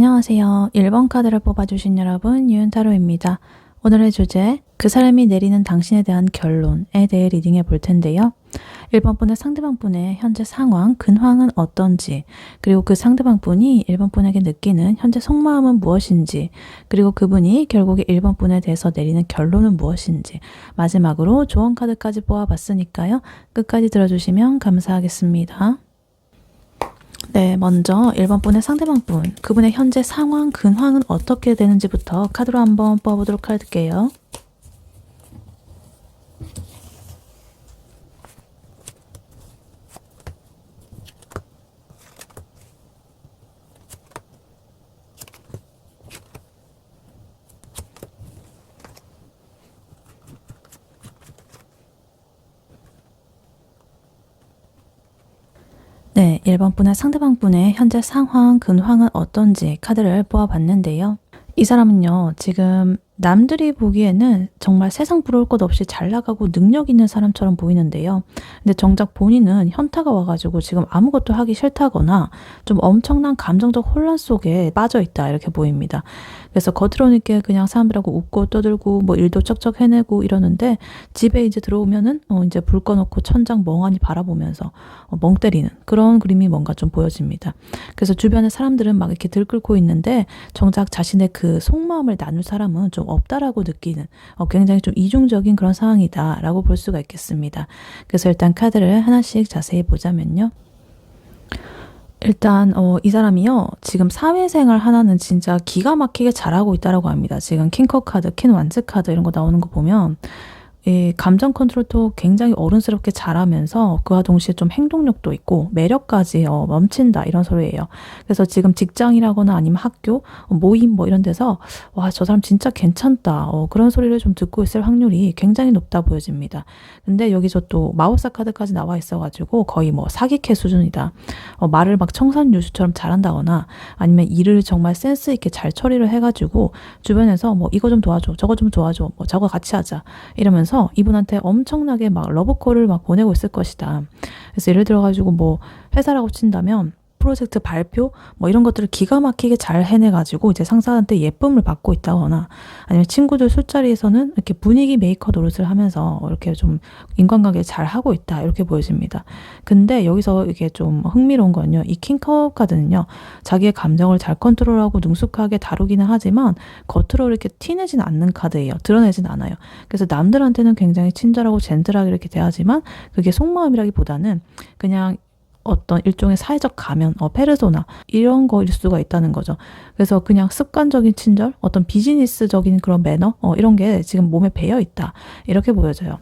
안녕하세요. 1번 카드를 뽑아주신 여러분, 유은타로입니다. 오늘의 주제, 그 사람이 내리는 당신에 대한 결론에 대해 리딩해 볼 텐데요. 1번 분의 상대방 분의 현재 상황, 근황은 어떤지, 그리고 그 상대방 분이 1번 분에게 느끼는 현재 속마음은 무엇인지, 그리고 그분이 결국에 1번 분에 대해서 내리는 결론은 무엇인지, 마지막으로 조언 카드까지 뽑아봤으니까요. 끝까지 들어주시면 감사하겠습니다. 네, 먼저 1번 분의 상대방 분, 그분의 현재 상황, 근황은 어떻게 되는지부터 카드로 한번 뽑아보도록 할게요. 네, 1번 분의 상대방 분의 현재 상황, 근황은 어떤지 카드를 뽑아봤는데요. 이 사람은요, 지금 남들이 보기에는 정말 세상 부러울 것 없이 잘 나가고 능력 있는 사람처럼 보이는데요. 근데 정작 본인은 현타가 와가지고 지금 아무것도 하기 싫다거나 좀 엄청난 감정적 혼란 속에 빠져 있다 이렇게 보입니다. 그래서 겉으로는 이렇게 그냥 사람들하고 웃고 떠들고 뭐 일도 척척 해내고 이러는데 집에 이제 들어오면은 이제 불 꺼놓고 천장 멍하니 바라보면서 멍 때리는 그런 그림이 뭔가 좀 보여집니다. 그래서 주변에 사람들은 막 이렇게 들끓고 있는데 정작 자신의 그 속마음을 나눌 사람은 좀 없다라고 느끼는 굉장히 좀 이중적인 그런 상황이다라고 볼 수가 있겠습니다. 그래서 일단 카드를 하나씩 자세히 보자면요. 일단 이 사람이요. 지금 사회생활 하나는 진짜 기가 막히게 잘하고 있다라고 합니다. 지금 킹컵 카드, 퀸 완즈 카드 이런 거 나오는 거 보면 이 감정 컨트롤도 굉장히 어른스럽게 잘하면서 그와 동시에 좀 행동력도 있고 매력까지 넘친다 이런 소리예요. 그래서 지금 직장이라거나 아니면 학교, 모임 뭐 이런 데서 와, 저 사람 진짜 괜찮다 그런 소리를 좀 듣고 있을 확률이 굉장히 높다 보여집니다. 근데 여기서 또 마법사 카드까지 나와 있어가지고 거의 뭐 사기캐 수준이다. 말을 막 청산유수처럼 잘한다거나 아니면 일을 정말 센스 있게 잘 처리를 해가지고 주변에서 뭐 이거 좀 도와줘, 저거 좀 도와줘, 뭐 저거 같이 하자 이러면서 이분한테 엄청나게 막 러브콜을 막 보내고 있을 것이다. 그래서 예를 들어가지고 뭐 회사라고 친다면 프로젝트 발표 뭐 이런 것들을 기가 막히게 잘 해내가지고 이제 상사한테 예쁨을 받고 있다거나 아니면 친구들 술자리에서는 이렇게 분위기 메이커 노릇을 하면서 이렇게 좀 인간관계 잘 하고 있다 이렇게 보여집니다. 근데 여기서 이게 좀 흥미로운 건요. 이 킹컵 카드는요. 자기의 감정을 잘 컨트롤하고 능숙하게 다루기는 하지만 겉으로 이렇게 티내진 않는 카드예요. 드러내진 않아요. 그래서 남들한테는 굉장히 친절하고 젠틀하게 이렇게 대하지만 그게 속마음이라기보다는 그냥 어떤 일종의 사회적 가면, 페르소나 이런 거일 수가 있다는 거죠. 그래서 그냥 습관적인 친절, 어떤 비즈니스적인 그런 매너 이런 게 지금 몸에 배어 있다. 이렇게 보여져요.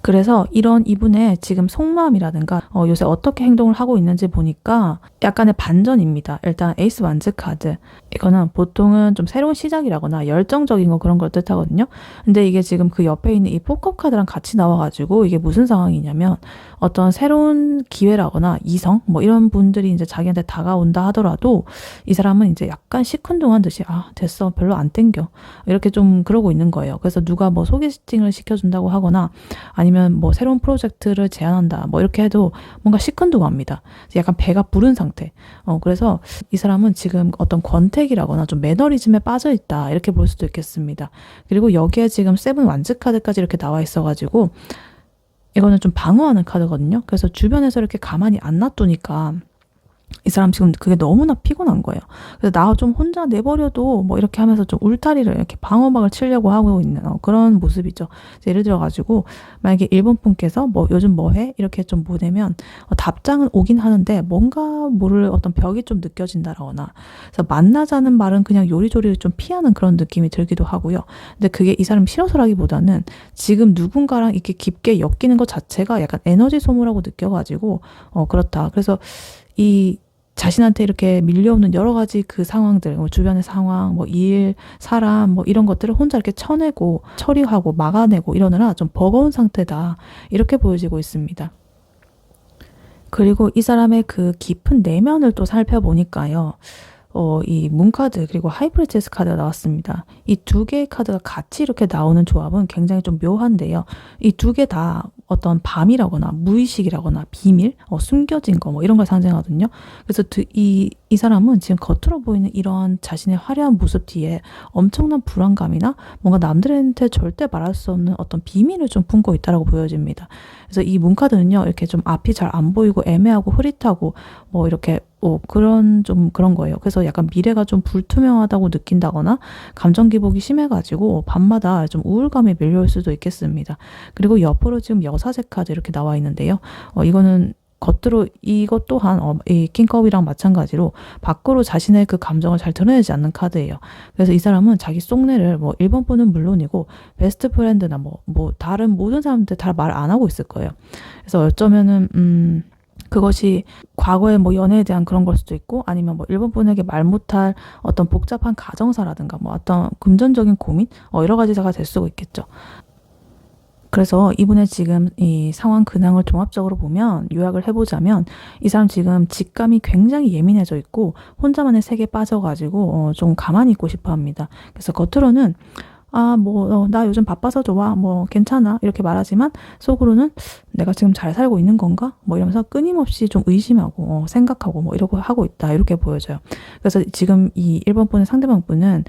그래서 이런 이분의 지금 속마음이라든가 요새 어떻게 행동을 하고 있는지 보니까 약간의 반전입니다. 일단 에이스 완즈 카드. 이거는 보통은 좀 새로운 시작이라거나 열정적인 거 그런 걸 뜻하거든요. 근데 이게 지금 그 옆에 있는 이 포컵 카드랑 같이 나와가지고 이게 무슨 상황이냐면 어떤 새로운 기회라거나 이성 뭐 이런 분들이 이제 자기한테 다가온다 하더라도 이 사람은 이제 약간 시큰둥한 듯이 됐어 별로 안 땡겨 이렇게 좀 그러고 있는 거예요. 그래서 누가 뭐 소개팅을 시켜준다고 하거나 아니면 뭐 새로운 프로젝트를 제안한다 뭐 이렇게 해도 뭔가 시큰둥합니다. 약간 배가 부른 상태. 그래서 이 사람은 지금 어떤 권태기라거나 좀 매너리즘에 빠져 있다 이렇게 볼 수도 있겠습니다. 그리고 여기에 지금 세븐 완즈 카드까지 이렇게 나와 있어가지고 이거는 좀 방어하는 카드거든요. 그래서 주변에서 이렇게 가만히 안 놔두니까 이 사람 지금 그게 너무나 피곤한 거예요. 그래서 나 좀 혼자 내버려도 뭐 이렇게 하면서 좀 울타리를 이렇게 방어막을 치려고 하고 있는 그런 모습이죠. 예를 들어가지고 만약에 1번 분께서 뭐 요즘 뭐 해? 이렇게 좀 보내면 답장은 오긴 하는데 뭔가 모를 어떤 벽이 좀 느껴진다거나 그래서 만나자는 말은 그냥 요리조리 좀 피하는 그런 느낌이 들기도 하고요. 근데 그게 이 사람 싫어서라기보다는 지금 누군가랑 이렇게 깊게 엮이는 것 자체가 약간 에너지 소모라고 느껴가지고 그렇다. 그래서 이 자신한테 이렇게 밀려오는 여러 가지 그 상황들, 주변의 상황, 뭐 일, 사람, 뭐 이런 것들을 혼자 이렇게 쳐내고 처리하고 막아내고 이러느라 좀 버거운 상태다. 이렇게 보여지고 있습니다. 그리고 이 사람의 그 깊은 내면을 또 살펴보니까요. 이 문카드 그리고 하이프리체스 카드가 나왔습니다. 이 두 개의 카드가 같이 이렇게 나오는 조합은 굉장히 좀 묘한데요. 이 두 개 다 어떤 밤이라거나 무의식이라거나 비밀, 숨겨진 거 뭐 이런 걸 상징하거든요. 그래서 이 사람은 지금 겉으로 보이는 이런 자신의 화려한 모습 뒤에 엄청난 불안감이나 뭔가 남들한테 절대 말할 수 없는 어떤 비밀을 좀 품고 있다라고 보여집니다. 그래서 이 문카드는요, 이렇게 좀 앞이 잘 안 보이고 애매하고 흐릿하고 뭐 이렇게 그런 거예요. 그래서 약간 미래가 좀 불투명하다고 느낀다거나 감정 기복이 심해가지고 밤마다 좀 우울감에 밀려올 수도 있겠습니다. 그리고 옆으로 지금 여사제 카드 이렇게 나와 있는데요. 이거는 겉으로 이것 또한 이 킹컵이랑 마찬가지로 밖으로 자신의 그 감정을 잘 드러내지 않는 카드예요. 그래서 이 사람은 자기 속내를 뭐 1번 분은 물론이고 베스트 프렌드나 뭐 다른 모든 사람들 다 말 안 하고 있을 거예요. 그래서 어쩌면은 그것이 과거의 뭐 연애에 대한 그런 걸 수도 있고 아니면 뭐 일본 분에게 말 못할 어떤 복잡한 가정사라든가 뭐 어떤 금전적인 고민 여러 가지가 될 수가 있겠죠. 그래서 이분의 지금 이 상황 근황을 종합적으로 보면 요약을 해보자면 이 사람 지금 직감이 굉장히 예민해져 있고 혼자만의 세계에 빠져가지고 좀 가만히 있고 싶어 합니다. 그래서 겉으로는 나 요즘 바빠서 좋아. 뭐, 괜찮아. 이렇게 말하지만, 속으로는 내가 지금 잘 살고 있는 건가? 뭐 이러면서 끊임없이 좀 의심하고, 생각하고, 뭐 이러고 하고 있다. 이렇게 보여져요. 그래서 지금 이 1번 분의 상대방 분은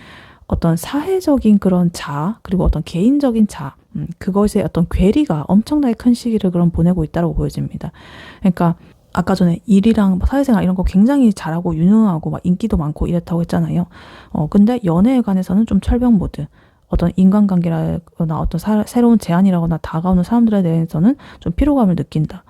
어떤 사회적인 그런 자아, 그리고 어떤 개인적인 자아, 그것의 어떤 괴리가 엄청나게 큰 시기를 그럼 보내고 있다고 보여집니다. 그러니까, 아까 전에 일이랑 사회생활 이런 거 굉장히 잘하고 유능하고 막 인기도 많고 이랬다고 했잖아요. 근데 연애에 관해서는 좀 철벽 모드. 어떤 인간관계라거나 어떤 새로운 제안이라거나 다가오는 사람들에 대해서는 좀 피로감을 느낀다.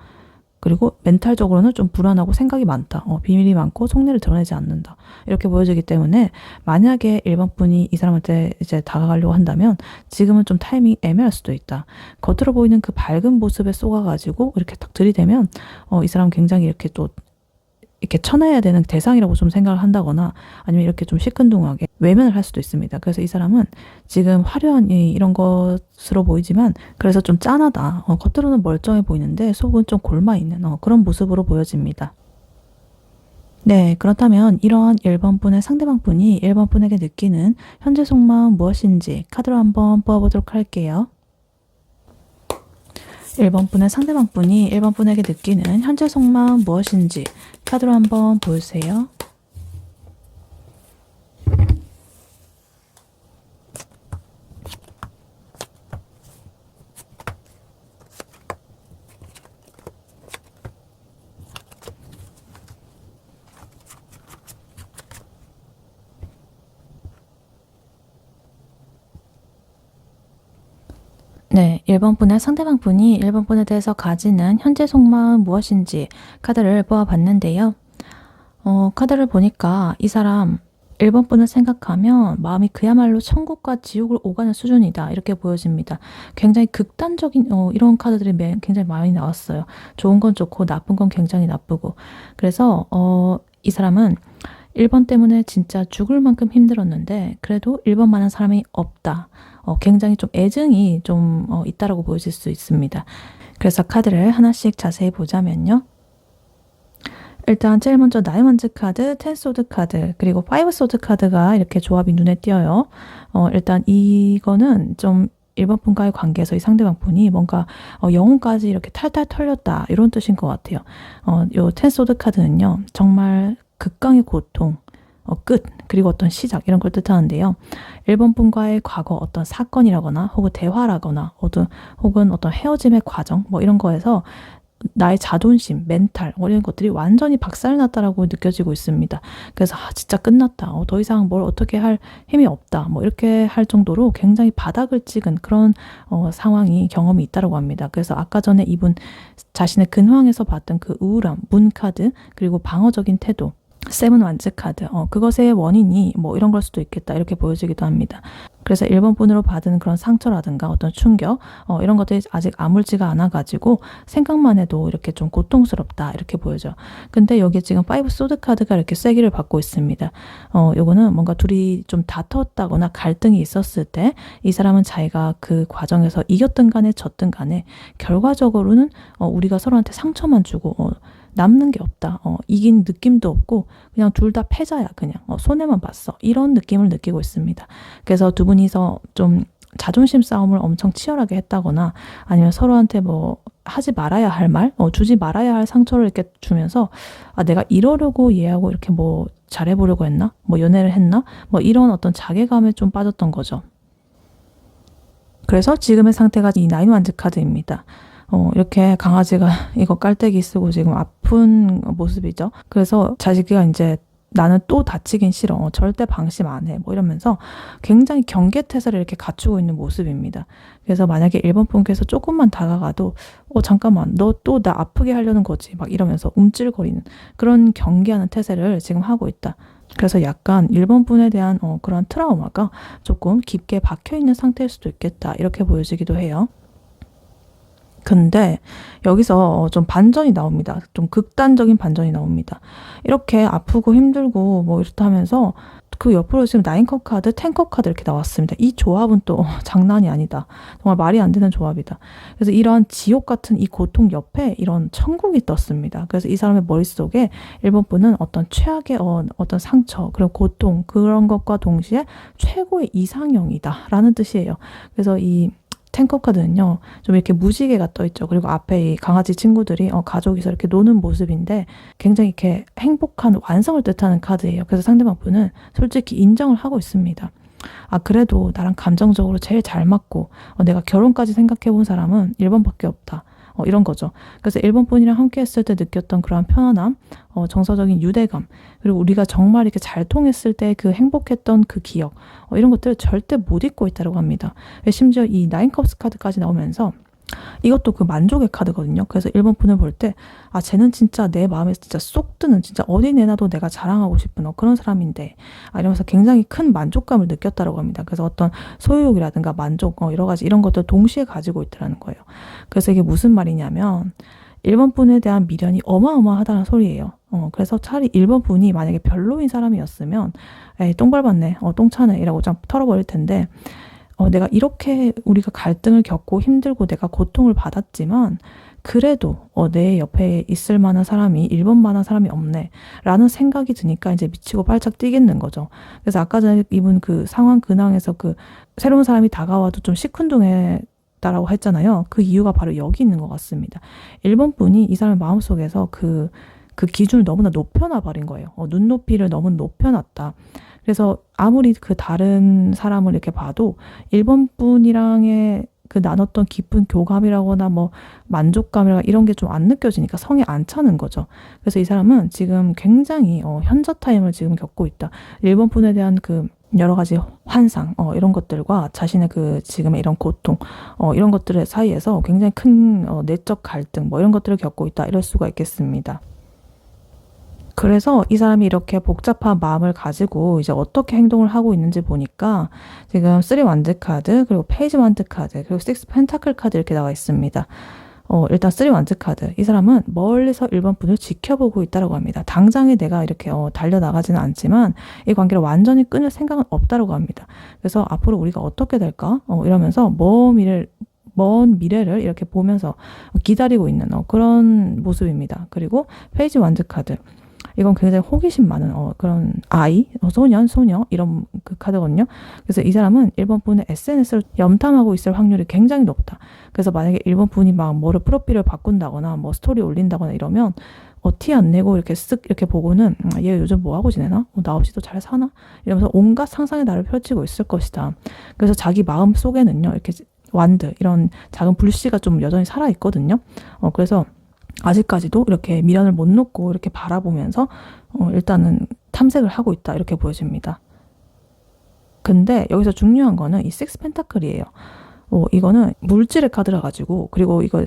그리고 멘탈적으로는 좀 불안하고 생각이 많다. 비밀이 많고 속내를 드러내지 않는다. 이렇게 보여지기 때문에 만약에 일반 분이 이 사람한테 이제 다가가려고 한다면 지금은 좀 타이밍이 애매할 수도 있다. 겉으로 보이는 그 밝은 모습에 쏘가가지고 이렇게 딱 들이대면 이 사람은 굉장히 이렇게 또 이렇게 쳐내야 되는 대상이라고 좀 생각을 한다거나 아니면 이렇게 좀 시큰둥하게 외면을 할 수도 있습니다. 그래서 이 사람은 지금 화려한 이런 것으로 보이지만 그래서 좀 짠하다. 겉으로는 멀쩡해 보이는데 속은 좀 골마있는 그런 모습으로 보여집니다. 네, 그렇다면 이러한 1번 분의 상대방 분이 1번 분에게 느끼는 현재 속마음 무엇인지 카드로 한번 뽑아보도록 할게요. 1번 분의 상대방 분이 1번 분에게 느끼는 현재 속마음 무엇인지 카드로 한번 보여주세요. 네, 1번 분의 상대방 분이 1번 분에 대해서 가지는 현재 속마음 무엇인지 카드를 뽑아봤는데요. 카드를 보니까 이 사람 1번 분을 생각하면 마음이 그야말로 천국과 지옥을 오가는 수준이다. 이렇게 보여집니다. 굉장히 극단적인 이런 카드들이 굉장히 많이 나왔어요. 좋은 건 좋고 나쁜 건 굉장히 나쁘고. 그래서 이 사람은 1번 때문에 진짜 죽을 만큼 힘들었는데 그래도 1번만한 사람이 없다. 굉장히 좀 애증이 좀 있다라고 보여질 수 있습니다. 그래서 카드를 하나씩 자세히 보자면요. 일단 제일 먼저 다이먼드 카드, 10 소드 카드, 그리고 5 소드 카드가 이렇게 조합이 눈에 띄어요. 일단 이거는 좀 1번 분과의 관계에서 이 상대방 분이 뭔가 영혼까지 이렇게 탈탈 털렸다 이런 뜻인 것 같아요. 요 10 소드 카드는요. 정말 극강의 고통, 끝, 그리고 어떤 시작 이런 걸 뜻하는데요. 1번 분과의 과거 어떤 사건이라거나 혹은 대화라거나 혹은 어떤 헤어짐의 과정 뭐 이런 거에서 나의 자존심, 멘탈 이런 것들이 완전히 박살났다라고 느껴지고 있습니다. 그래서 진짜 끝났다. 더 이상 뭘 어떻게 할 힘이 없다. 뭐 이렇게 할 정도로 굉장히 바닥을 찍은 그런 상황이 경험이 있다라고 합니다. 그래서 아까 전에 이분 자신의 근황에서 봤던 그 우울함, 문 카드 그리고 방어적인 태도 세븐 완즈 카드 그것의 원인이 뭐 이런 걸 수도 있겠다 이렇게 보여지기도 합니다. 그래서 1번 분으로 받은 그런 상처라든가 어떤 충격 이런 것들이 아직 아물지가 않아 가지고 생각만 해도 이렇게 좀 고통스럽다 이렇게 보여져. 근데 여기 지금 5 소드 카드가 이렇게 세기를 받고 있습니다. 요거는 뭔가 둘이 좀 다퉜다거나 갈등이 있었을 때 이 사람은 자기가 그 과정에서 이겼든 간에 졌든 간에 결과적으로는 우리가 서로한테 상처만 주고 남는 게 없다. 이긴 느낌도 없고 그냥 둘 다 패자야. 그냥 손해만 봤어. 이런 느낌을 느끼고 있습니다. 그래서 두 분이서 좀 자존심 싸움을 엄청 치열하게 했다거나 아니면 서로한테 뭐 하지 말아야 할 말, 주지 말아야 할 상처를 이렇게 주면서 내가 이러려고 얘하고 이렇게 뭐 잘해보려고 했나? 뭐 연애를 했나? 뭐 이런 어떤 자괴감에 좀 빠졌던 거죠. 그래서 지금의 상태가 이 나인 완즈 카드입니다. 이렇게 강아지가 이거 깔때기 쓰고 지금 아픈 모습이죠. 그래서 자식이가 이제 나는 또 다치긴 싫어. 절대 방심 안 해. 뭐 이러면서 굉장히 경계태세를 이렇게 갖추고 있는 모습입니다. 그래서 만약에 1번 분께서 조금만 다가가도 잠깐만 너 또 나 아프게 하려는 거지. 막 이러면서 움찔거리는 그런 경계하는 태세를 지금 하고 있다. 그래서 약간 1번 분에 대한 그런 트라우마가 조금 깊게 박혀있는 상태일 수도 있겠다. 이렇게 보여지기도 해요. 근데 여기서 좀 반전이 나옵니다. 좀 극단적인 반전이 나옵니다. 이렇게 아프고 힘들고 뭐 이렇다 하면서 그 옆으로 지금 9컵 카드, 10컵 카드 이렇게 나왔습니다. 이 조합은 또 장난이 아니다. 정말 말이 안 되는 조합이다. 그래서 이런 지옥 같은 이 고통 옆에 이런 천국이 떴습니다. 그래서 이 사람의 머릿속에 1번 분은 어떤 최악의 어떤 상처, 그리고 고통 그런 것과 동시에 최고의 이상형이다 라는 뜻이에요. 그래서 이 탱커 카드는요, 좀 이렇게 무지개가 떠있죠. 그리고 앞에 이 강아지 친구들이 가족이서 이렇게 노는 모습인데 굉장히 이렇게 행복한 완성을 뜻하는 카드예요. 그래서 상대방 분은 솔직히 인정을 하고 있습니다. 그래도 나랑 감정적으로 제일 잘 맞고 내가 결혼까지 생각해 본 사람은 1번밖에 없다. 이런 거죠. 그래서 1번 분이랑 함께 했을 때 느꼈던 그러한 편안함, 정서적인 유대감, 그리고 우리가 정말 이렇게 잘 통했을 때 그 행복했던 그 기억, 이런 것들을 절대 못 잊고 있다고 합니다. 심지어 이 9컵스 카드까지 나오면서 이것도 그 만족의 카드거든요. 그래서 1번 분을 볼 때 쟤는 진짜 내 마음에 진짜 쏙 드는, 진짜 어디 내놔도 내가 자랑하고 싶은 그런 사람인데 이러면서 굉장히 큰 만족감을 느꼈다고 합니다. 그래서 어떤 소유욕이라든가 만족, 여러 가지 이런 것들 동시에 가지고 있다는 거예요. 그래서 이게 무슨 말이냐면 1번 분에 대한 미련이 어마어마하다는 소리예요. 그래서 차라리 1번 분이 만약에 별로인 사람이었으면 에이 똥 밟았네, 똥 차네 이라고 좀 털어버릴 텐데 내가 이렇게 우리가 갈등을 겪고 힘들고 내가 고통을 받았지만 그래도 내 옆에 있을 만한 사람이 1번만한 사람이 없네 라는 생각이 드니까 이제 미치고 발작 뛰겠는 거죠. 그래서 아까 전에 이분 그 상황 근황에서 그 새로운 사람이 다가와도 좀 시큰둥했다라고 했잖아요. 그 이유가 바로 여기 있는 것 같습니다. 1번 분이 이 사람의 마음속에서 그 기준을 너무나 높여놔 버린 거예요. 눈높이를 너무 높여놨다. 그래서 아무리 그 다른 사람을 이렇게 봐도 1번 분이랑의 그 나눴던 깊은 교감이라거나 뭐 만족감이라거나 이런 게 좀 안 느껴지니까 성에 안 차는 거죠. 그래서 이 사람은 지금 굉장히 현자 타임을 지금 겪고 있다. 1번 분에 대한 그 여러 가지 환상 이런 것들과 자신의 그 지금의 이런 고통 이런 것들의 사이에서 굉장히 큰 내적 갈등 뭐 이런 것들을 겪고 있다. 이럴 수가 있겠습니다. 그래서 이 사람이 이렇게 복잡한 마음을 가지고 이제 어떻게 행동을 하고 있는지 보니까 지금 3 완드 카드, 그리고 페이지 완드 카드, 그리고 6 펜타클 카드 이렇게 나와 있습니다. 일단 3 완드 카드. 이 사람은 멀리서 1번 분을 지켜보고 있다고 합니다. 당장에 내가 이렇게 달려나가지는 않지만 이 관계를 완전히 끊을 생각은 없다고 합니다. 그래서 앞으로 우리가 어떻게 될까? 이러면서 먼 미래를 이렇게 보면서 기다리고 있는 그런 모습입니다. 그리고 페이지 완드 카드. 이건 굉장히 호기심 많은 그런 아이, 소녀 이런 그 카드거든요. 그래서 이 사람은 1번 분의 SNS를 염탐하고 있을 확률이 굉장히 높다. 그래서 만약에 1번 분이 막 뭐를 프로필을 바꾼다거나 뭐 스토리 올린다거나 이러면 티 안 내고 이렇게 쓱 이렇게 보고는 얘 요즘 뭐 하고 지내나? 나 없이도 잘 사나? 이러면서 온갖 상상의 나를 펼치고 있을 것이다. 그래서 자기 마음 속에는요 이렇게 완드 이런 작은 불씨가 좀 여전히 살아 있거든요. 그래서 아직까지도 이렇게 미련을 못 놓고 이렇게 바라보면서 일단은 탐색을 하고 있다 이렇게 보여집니다. 근데 여기서 중요한 거는 이 6 펜타클이에요. 이거는 물질의 카드라 가지고 그리고 이거 6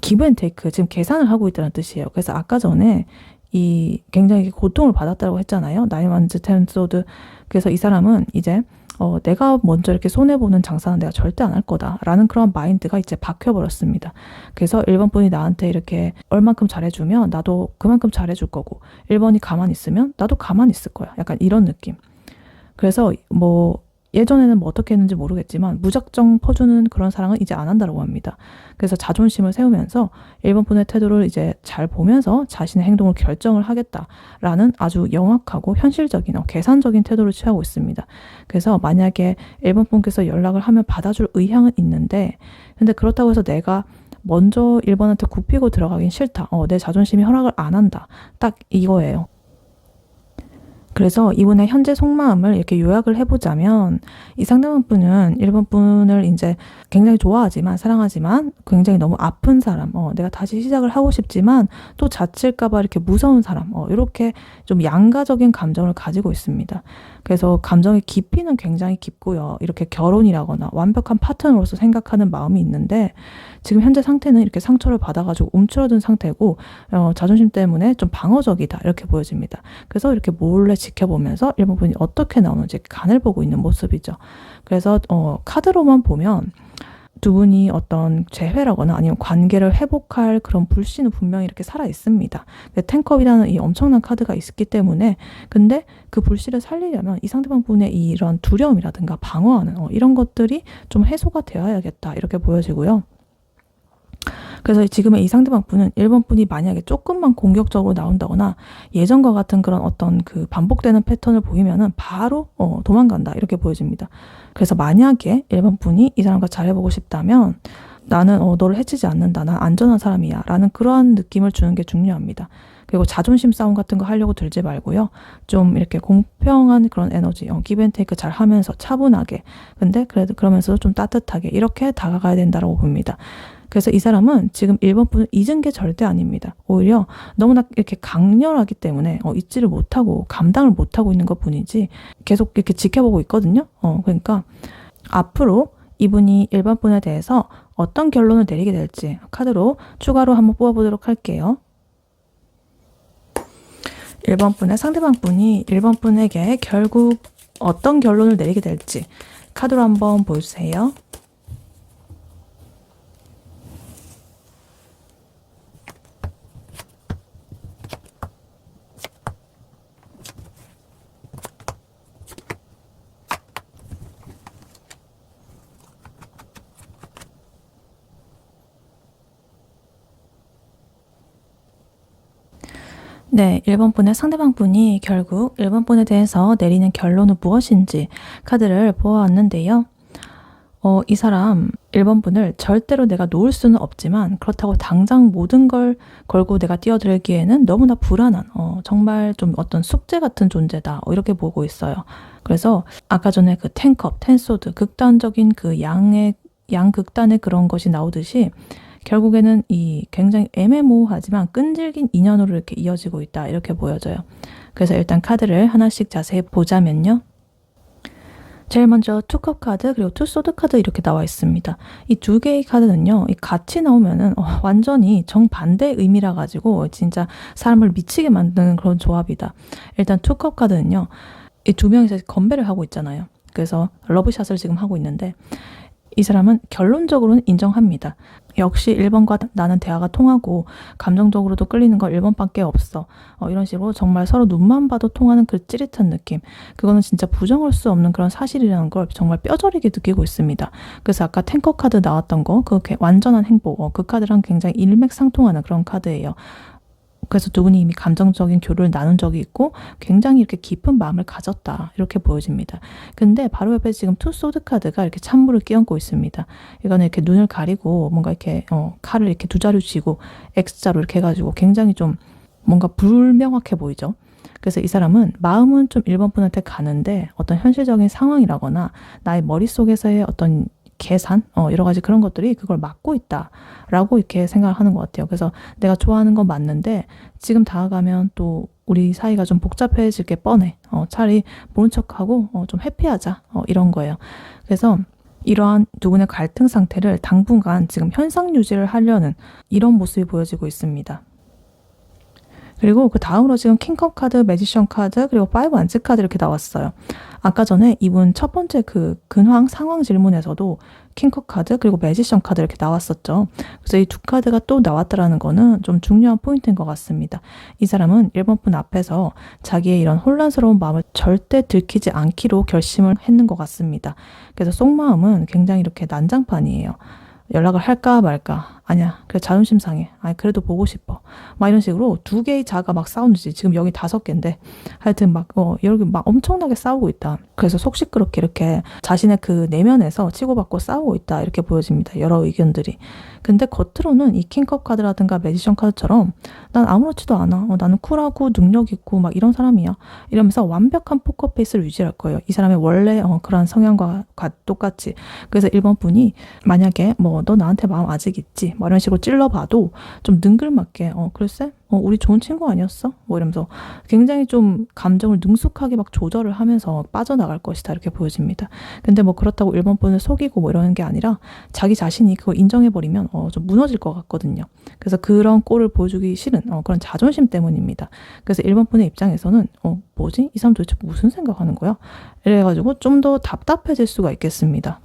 기브 앤 테이크 지금 계산을 하고 있다는 뜻이에요. 그래서 아까 전에 이 굉장히 고통을 받았다고 했잖아요. 9 완즈 10 소드. 그래서 이 사람은 이제 내가 먼저 이렇게 손해보는 장사는 내가 절대 안 할 거다라는 그런 마인드가 이제 박혀버렸습니다. 그래서 1번 분이 나한테 이렇게 얼만큼 잘해주면 나도 그만큼 잘해줄 거고 1번이 가만히 있으면 나도 가만히 있을 거야. 약간 이런 느낌. 그래서 뭐 예전에는 뭐 어떻게 했는지 모르겠지만 무작정 퍼주는 그런 사랑은 이제 안 한다고 합니다. 그래서 자존심을 세우면서 1번 분의 태도를 이제 잘 보면서 자신의 행동을 결정을 하겠다라는 아주 영악하고 현실적인 계산적인 태도를 취하고 있습니다. 그래서 만약에 1번 분께서 연락을 하면 받아줄 의향은 있는데 근데 그렇다고 해서 내가 먼저 1번한테 굽히고 들어가긴 싫다. 내 자존심이 허락을 안 한다. 딱 이거예요. 그래서 이분의 현재 속마음을 이렇게 요약을 해보자면, 이 상대방분은 1번 분을 이제 굉장히 좋아하지만, 사랑하지만 굉장히 너무 아픈 사람, 내가 다시 시작을 하고 싶지만 또 자칠까봐 이렇게 무서운 사람, 이렇게 좀 양가적인 감정을 가지고 있습니다. 그래서 감정의 깊이는 굉장히 깊고요. 이렇게 결혼이라거나 완벽한 파트너로서 생각하는 마음이 있는데, 지금 현재 상태는 이렇게 상처를 받아가지고 움츠러든 상태고, 자존심 때문에 좀 방어적이다, 이렇게 보여집니다. 그래서 이렇게 몰래 지켜보면서 1번 분이 어떻게 나오는지 간을 보고 있는 모습이죠. 그래서 카드로만 보면 두 분이 어떤 재회라거나 아니면 관계를 회복할 그런 불씨는 분명히 이렇게 살아 있습니다. 텐컵이라는 이 엄청난 카드가 있기 때문에, 근데 그 불씨를 살리려면 이 상대방 분의 이런 두려움이라든가 방어하는 이런 것들이 좀 해소가 되어야겠다, 이렇게 보여지고요. 그래서 지금의 이 상대방 분은 1번 분이 만약에 조금만 공격적으로 나온다거나 예전과 같은 그런 어떤 그 반복되는 패턴을 보이면은 바로 도망간다, 이렇게 보여집니다. 그래서 만약에 1번 분이 이 사람과 잘해보고 싶다면, 나는 너를 해치지 않는다, 난 안전한 사람이야 라는 그러한 느낌을 주는 게 중요합니다. 그리고 자존심 싸움 같은 거 하려고 들지 말고요. 좀 이렇게 공평한 그런 에너지, 기브앤테이크 잘 하면서 차분하게, 근데 그래도 그러면서도 좀 따뜻하게 이렇게 다가가야 된다고 봅니다. 그래서 이 사람은 지금 1번 분을 잊은 게 절대 아닙니다. 오히려 너무나 이렇게 강렬하기 때문에 잊지를 못하고 감당을 못하고 있는 것 뿐이지 계속 이렇게 지켜보고 있거든요. 그러니까 앞으로 이분이 1번 분에 대해서 어떤 결론을 내리게 될지 카드로 추가로 한번 뽑아보도록 할게요. 1번 분의 상대방 분이 1번 분에게 결국 어떤 결론을 내리게 될지 카드로 한번 보여주세요. 네, 1번 분의 상대방 분이 결국 1번 분에 대해서 내리는 결론은 무엇인지 카드를 보아왔는데요. 이 사람 1번 분을 절대로 내가 놓을 수는 없지만, 그렇다고 당장 모든 걸 걸고 내가 뛰어들기에는 너무나 불안한, 정말 좀 어떤 숙제 같은 존재다, 이렇게 보고 있어요. 그래서 아까 전에 그 텐컵, 텐소드, 극단적인 그 양극단의 그런 것이 나오듯이 결국에는 이 굉장히 애매모호하지만 끈질긴 인연으로 이렇게 이어지고 있다, 이렇게 보여져요. 그래서 일단 카드를 하나씩 자세히 보자면요. 제일 먼저 투컵 카드, 그리고 투소드 카드 이렇게 나와 있습니다. 이 두 개의 카드는요, 이 같이 나오면은 완전히 정반대의 의미라 가지고 진짜 사람을 미치게 만드는 그런 조합이다. 일단 투컵 카드는요, 이 두 명이서 건배를 하고 있잖아요. 그래서 러브샷을 지금 하고 있는데, 이 사람은 결론적으로는 인정합니다. 역시 1번과 나는 대화가 통하고 감정적으로도 끌리는 거 1번밖에 없어. 이런 식으로 정말 서로 눈만 봐도 통하는 그 찌릿한 느낌. 그거는 진짜 부정할 수 없는 그런 사실이라는 걸 정말 뼈저리게 느끼고 있습니다. 그래서 아까 탱커 카드 나왔던 거, 그 완전한 행복, 그 카드랑 굉장히 일맥상통하는 그런 카드예요. 그래서 두 분이 이미 감정적인 교류를 나눈 적이 있고 굉장히 이렇게 깊은 마음을 가졌다, 이렇게 보여집니다. 근데 바로 옆에 지금 투 소드 카드가 이렇게 찬물을 끼얹고 있습니다. 이거는 이렇게 눈을 가리고 뭔가 이렇게 칼을 이렇게 두 자루 쥐고 X자로 이렇게 해가지고 굉장히 좀 뭔가 불명확해 보이죠. 그래서 이 사람은 마음은 좀 1번 분한테 가는데 어떤 현실적인 상황이라거나 나의 머릿속에서의 어떤 계산, 여러 가지 그런 것들이 그걸 막고 있다라고 이렇게 생각을 하는 것 같아요. 그래서 내가 좋아하는 건 맞는데 지금 다가가면 또 우리 사이가 좀 복잡해질 게 뻔해. 차라리 모른 척하고 좀 회피하자, 이런 거예요. 그래서 이러한 두 분의 갈등 상태를 당분간 지금 현상 유지를 하려는 이런 모습이 보여지고 있습니다. 그리고 그 다음으로 지금 킹컵 카드, 매지션 카드, 그리고 파이브 완즈 카드 이렇게 나왔어요. 아까 전에 이분 첫 번째 그 근황 상황 질문에서도 킹컵 카드, 그리고 매지션 카드 이렇게 나왔었죠. 그래서 이 두 카드가 또 나왔다라는 거는 좀 중요한 포인트인 것 같습니다. 이 사람은 1번 분 앞에서 자기의 이런 혼란스러운 마음을 절대 들키지 않기로 결심을 했는 것 같습니다. 그래서 속마음은 굉장히 이렇게 난장판이에요. 연락을 할까 말까, 아니야. 그래, 자존심 상해. 아니, 그래도 보고 싶어. 막 이런 식으로 두 개의 자가 막 싸우는지, 지금 여기 5개인데, 하여튼 막, 여기 막 엄청나게 싸우고 있다. 그래서 속 시끄럽게 이렇게 자신의 그 내면에서 치고받고 싸우고 있다. 이렇게 보여집니다. 여러 의견들이. 근데 겉으로는 이 킹컵 카드라든가 매지션 카드처럼 난 아무렇지도 않아. 나는 쿨하고 능력 있고 막 이런 사람이야. 이러면서 완벽한 포커페이스를 유지할 거예요. 이 사람의 원래 그러한 성향과 똑같이. 그래서 1번 분이 만약에 뭐 너 나한테 마음 아직 있지? 뭐 이런 식으로 찔러봐도 좀 능글맞게 글쎄? 우리 좋은 친구 아니었어? 뭐 이러면서 굉장히 좀 감정을 능숙하게 막 조절을 하면서 빠져나갈 것이다. 이렇게 보여집니다. 근데 뭐 그렇다고 1번 분을 속이고 뭐 이러는 게 아니라 자기 자신이 그거 인정해버리면 좀 무너질 것 같거든요. 그래서 그런 꼴을 보여주기 싫은 그런 자존심 때문입니다. 그래서 1번 분의 입장에서는 뭐지? 이 사람 도대체 무슨 생각하는 거야? 이래가지고 좀 더 답답해질 수가 있겠습니다.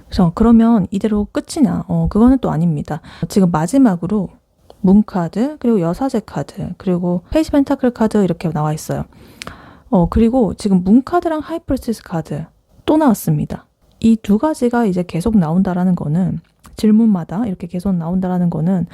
그래서 그러면 이대로 끝이냐? 그거는 또 아닙니다. 지금 마지막으로 문 카드, 그리고 여사제 카드, 그리고 페이지 펜타클 카드 이렇게 나와 있어요. 그리고 지금 문 카드랑 하이프리스티스 카드 또 나왔습니다. 이 두 가지가 이제 계속 나온다라는 거는, 질문마다 이렇게 계속 나온다라는 거는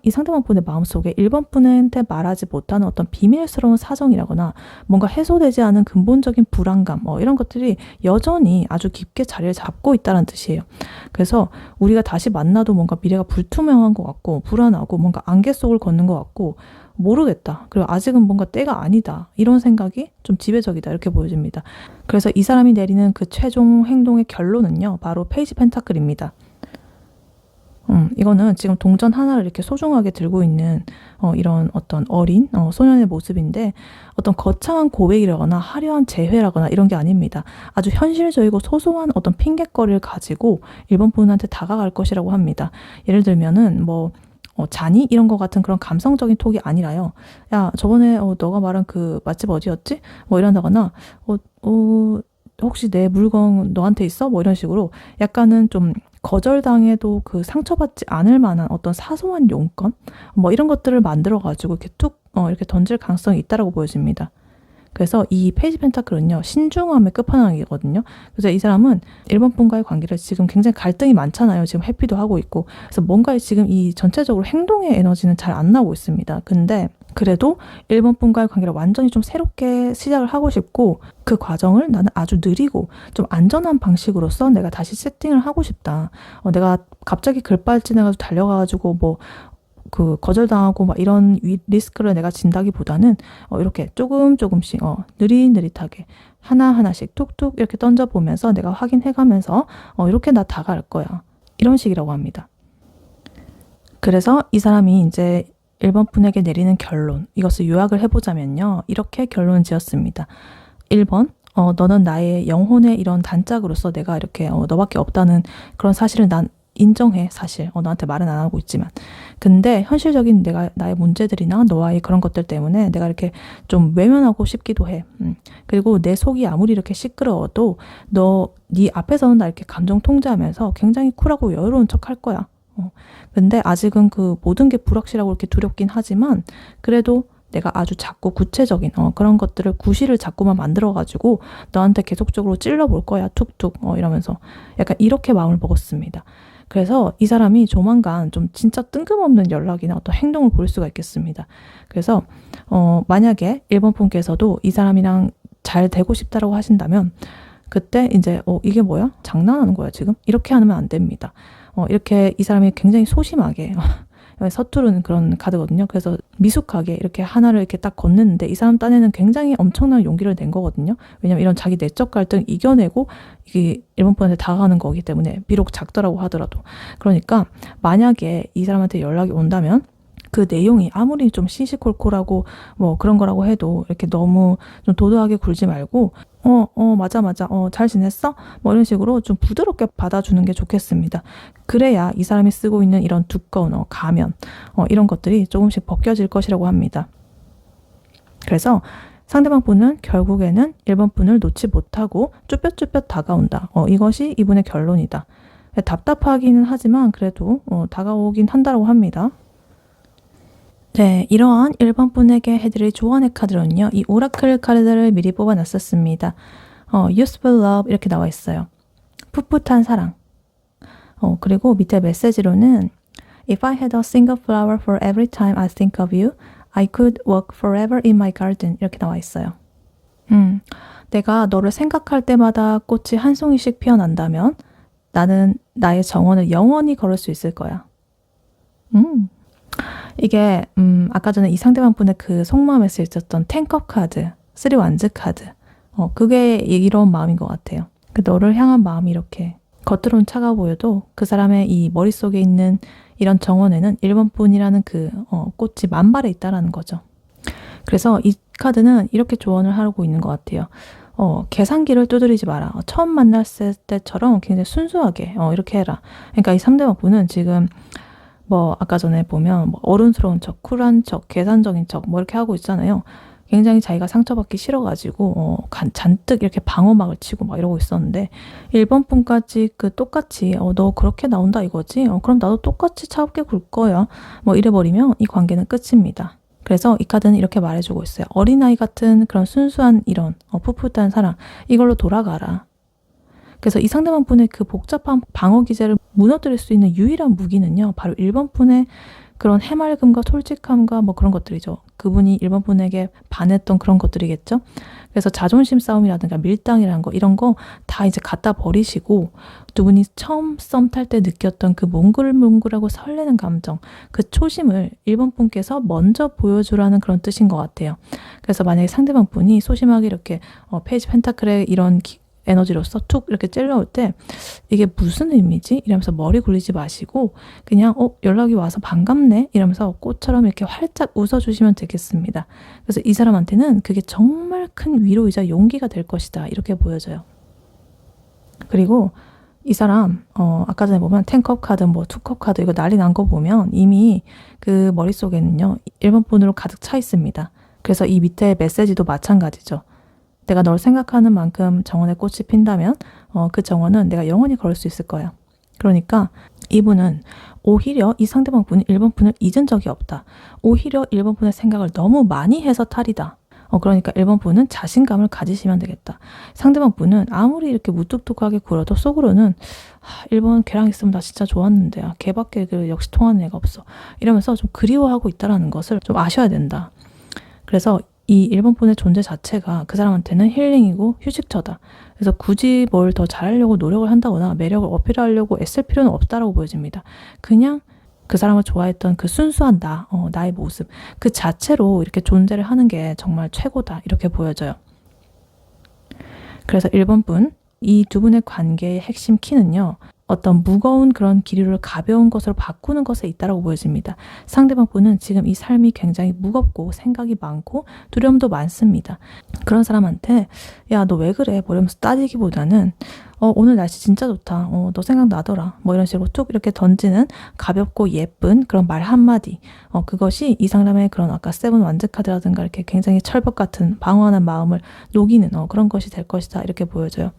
이 상대방 분의 마음속에 1번 분한테 말하지 못하는 어떤 비밀스러운 사정이라거나 뭔가 해소되지 않은 근본적인 불안감 이런 것들이 여전히 아주 깊게 자리를 잡고 있다는 뜻이에요. 그래서 우리가 다시 만나도 뭔가 미래가 불투명한 것 같고 불안하고 뭔가 안개 속을 걷는 것 같고 모르겠다. 그리고 아직은 뭔가 때가 아니다. 이런 생각이 좀 지배적이다. 이렇게 보여집니다. 그래서 이 사람이 내리는 그 최종 행동의 결론은요. 바로 페이지 펜타클입니다. 이거는 지금 동전 하나를 이렇게 소중하게 들고 있는 이런 어떤 어린 소년의 모습인데 어떤 거창한 고백이라거나 화려한 재회라거나 이런 게 아닙니다. 아주 현실적이고 소소한 어떤 핑곗거리를 가지고 일본 분한테 다가갈 것이라고 합니다. 예를 들면은 뭐 자니? 이런 거 같은 그런 감성적인 톡이 아니라요. 야, 저번에 너가 말한 그 맛집 어디였지? 뭐 이런다거나 혹시 내 물건 너한테 있어? 뭐 이런 식으로 약간은 좀 거절당해도 그 상처받지 않을 만한 어떤 사소한 용건? 뭐 이런 것들을 만들어가지고 이렇게 툭 이렇게 던질 가능성이 있다라고 보여집니다. 그래서 이 페이지 펜타클은요, 신중함의 끝판왕이거든요. 그래서 이 사람은 1번 분과의 관계를 지금 굉장히 갈등이 많잖아요. 지금 회피도 하고 있고. 그래서 뭔가 지금 이 전체적으로 행동의 에너지는 잘 안 나오고 있습니다. 근데 그래도 1번 분과의 관계를 완전히 좀 새롭게 시작을 하고 싶고 그 과정을 나는 아주 느리고 좀 안전한 방식으로서 내가 다시 세팅을 하고 싶다. 내가 갑자기 급발진해가지고 달려가가지고 뭐 그 거절당하고 막 이런 리스크를 내가 진다기보다는 이렇게 조금씩 느릿느릿하게 하나하나씩 툭툭 이렇게 던져보면서 내가 확인해가면서 이렇게 나 다가갈 거야. 이런 식이라고 합니다. 그래서 이 사람이 이제 1번 분에게 내리는 결론, 이것을 요약을 해보자면요. 이렇게 결론을 지었습니다. 1번, 너는 나의 영혼의 이런 단짝으로서 내가 이렇게 너밖에 없다는 그런 사실을 난 인정해. 사실 너한테 말은 안 하고 있지만 근데 현실적인 나의 문제들이나 너와의 그런 것들 때문에 내가 이렇게 좀 외면하고 싶기도 해. 그리고 내 속이 아무리 이렇게 시끄러워도 네 앞에서는 나 이렇게 감정 통제하면서 굉장히 쿨하고 여유로운 척 할 거야. 근데 아직은 그 모든 게 불확실하고 이렇게 두렵긴 하지만 그래도 내가 아주 작고 구체적인 그런 것들을 구실을 자꾸만 만들어가지고 너한테 계속적으로 찔러볼 거야. 툭툭 이러면서 약간 이렇게 마음을 먹었습니다. 그래서 이 사람이 조만간 좀 진짜 뜬금없는 연락이나 어떤 행동을 보일 수가 있겠습니다. 그래서 만약에 1번 분께서도 이 사람이랑 잘 되고 싶다라고 하신다면 그때 이제 이게 뭐야? 장난하는 거야 지금? 이렇게 하면 안 됩니다. 이렇게 이 사람이 굉장히 소심하게 서투른 그런 카드거든요. 그래서 미숙하게 이렇게 하나를 이렇게 딱 건넸는데 이 사람 딴에는 굉장히 엄청난 용기를 낸 거거든요. 왜냐면 이런 자기 내적 갈등 이겨내고 이게 1번 분한테 다가가는 거기 때문에 비록 작더라고 하더라도. 그러니까 만약에 이 사람한테 연락이 온다면 그 내용이 아무리 좀 시시콜콜하고 뭐 그런 거라고 해도 이렇게 너무 좀 도도하게 굴지 말고 맞아 잘 지냈어? 뭐 이런 식으로 좀 부드럽게 받아주는 게 좋겠습니다. 그래야 이 사람이 쓰고 있는 이런 두꺼운 가면 이런 것들이 조금씩 벗겨질 것이라고 합니다. 그래서 상대방 분은 결국에는 1번 분을 놓지 못하고 쭈뼛쭈뼛 다가온다. 이것이 이분의 결론이다. 답답하기는 하지만 그래도 다가오긴 한다고 합니다. 네, 이러한 1번 분에게 해드릴 조언의 카드로는요. 이 오라클 카드를 미리 뽑아놨었습니다. Useful Love 이렇게 나와 있어요. 풋풋한 사랑. 그리고 밑에 메시지로는 If I had a single flower for every time I think of you, I could walk forever in my garden. 이렇게 나와 있어요. 내가 너를 생각할 때마다 꽃이 한 송이씩 피어난다면 나는 나의 정원을 영원히 걸을 수 있을 거야. 이게 아까 전에 이 상대방 분의 그 속마음에 쓰였던 10컵 카드, 3 완즈 카드. 그게 이런 마음인 것 같아요. 그 너를 향한 마음이 이렇게 겉으로는 차가워 보여도 그 사람의 이 머릿속에 있는 이런 정원에는 1번 분이라는 그 꽃이 만발에 있다라는 거죠. 그래서 이 카드는 이렇게 조언을 하고 있는 것 같아요. 계산기를 두드리지 마라. 처음 만났을 때처럼 굉장히 순수하게 이렇게 해라. 그러니까 이 상대방 분은 지금 뭐 아까 전에 보면 뭐 어른스러운 척, 쿨한 척, 계산적인 척 뭐 이렇게 하고 있잖아요. 굉장히 자기가 상처받기 싫어가지고 잔뜩 이렇게 방어막을 치고 막 이러고 있었는데 1번 분까지 그 똑같이 너 그렇게 나온다 이거지? 그럼 나도 똑같이 차갑게 굴 거야. 뭐 이래버리면 이 관계는 끝입니다. 그래서 이 카드는 이렇게 말해주고 있어요. 어린아이 같은 그런 순수한 이런 풋풋한 사랑 이걸로 돌아가라. 그래서 이 상대방 분의 그 복잡한 방어 기제를 무너뜨릴 수 있는 유일한 무기는요. 바로 1번 분의 그런 해맑음과 솔직함과 뭐 그런 것들이죠. 그분이 1번 분에게 반했던 그런 것들이겠죠. 그래서 자존심 싸움이라든가 밀당이라는 거 이런 거 다 이제 갖다 버리시고 두 분이 처음 썸 탈 때 느꼈던 그 몽글몽글하고 설레는 감정 그 초심을 1번 분께서 먼저 보여주라는 그런 뜻인 것 같아요. 그래서 만약에 상대방 분이 소심하게 이렇게 페이지 펜타클의 이런 에너지로서 툭 이렇게 찔러올 때 이게 무슨 의미지? 이러면서 머리 굴리지 마시고 그냥 연락이 와서 반갑네? 이러면서 꽃처럼 이렇게 활짝 웃어주시면 되겠습니다. 그래서 이 사람한테는 그게 정말 큰 위로이자 용기가 될 것이다. 이렇게 보여져요. 그리고 이 사람 아까 전에 보면 10컵 카드 뭐 2컵 카드 이거 난리 난 거 보면 이미 그 머릿속에는요 1번 분으로 가득 차 있습니다. 그래서 이 밑에 메시지도 마찬가지죠. 내가 널 생각하는 만큼 정원에 꽃이 핀다면 그 정원은 내가 영원히 걸을 수 있을 거야. 그러니까 이분은 오히려 이 상대방 분이 1번 분을 잊은 적이 없다. 오히려 1번 분의 생각을 너무 많이 해서 탈이다. 그러니까 1번 분은 자신감을 가지시면 되겠다. 상대방 분은 아무리 이렇게 무뚝뚝하게 굴어도 속으로는 1번 걔랑 있으면 나 진짜 좋았는데 걔밖에 역시 통하는 애가 없어. 이러면서 좀 그리워하고 있다는 것을 좀 아셔야 된다. 그래서 이 1번 분의 존재 자체가 그 사람한테는 힐링이고 휴식처다. 그래서 굳이 뭘 더 잘하려고 노력을 한다거나 매력을 어필하려고 애쓸 필요는 없다라고 보여집니다. 그냥 그 사람을 좋아했던 그 순수한 나의 모습 그 자체로 이렇게 존재를 하는 게 정말 최고다 이렇게 보여져요. 그래서 1번 분, 이 두 분의 관계의 핵심 키는요. 어떤 무거운 그런 기류를 가벼운 것으로 바꾸는 것에 있다고 보여집니다. 상대방 분은 지금 이 삶이 굉장히 무겁고 생각이 많고 두려움도 많습니다. 그런 사람한테 야, 너 왜 그래? 뭐 이러면서 따지기보다는 오늘 날씨 진짜 좋다. 너 생각나더라. 뭐 이런 식으로 툭 이렇게 던지는 가볍고 예쁜 그런 말 한마디. 그것이 이 사람의 그런 아까 세븐 완즈 카드라든가 이렇게 굉장히 철벽 같은 방어하는 마음을 녹이는 그런 것이 될 것이다. 이렇게 보여져요.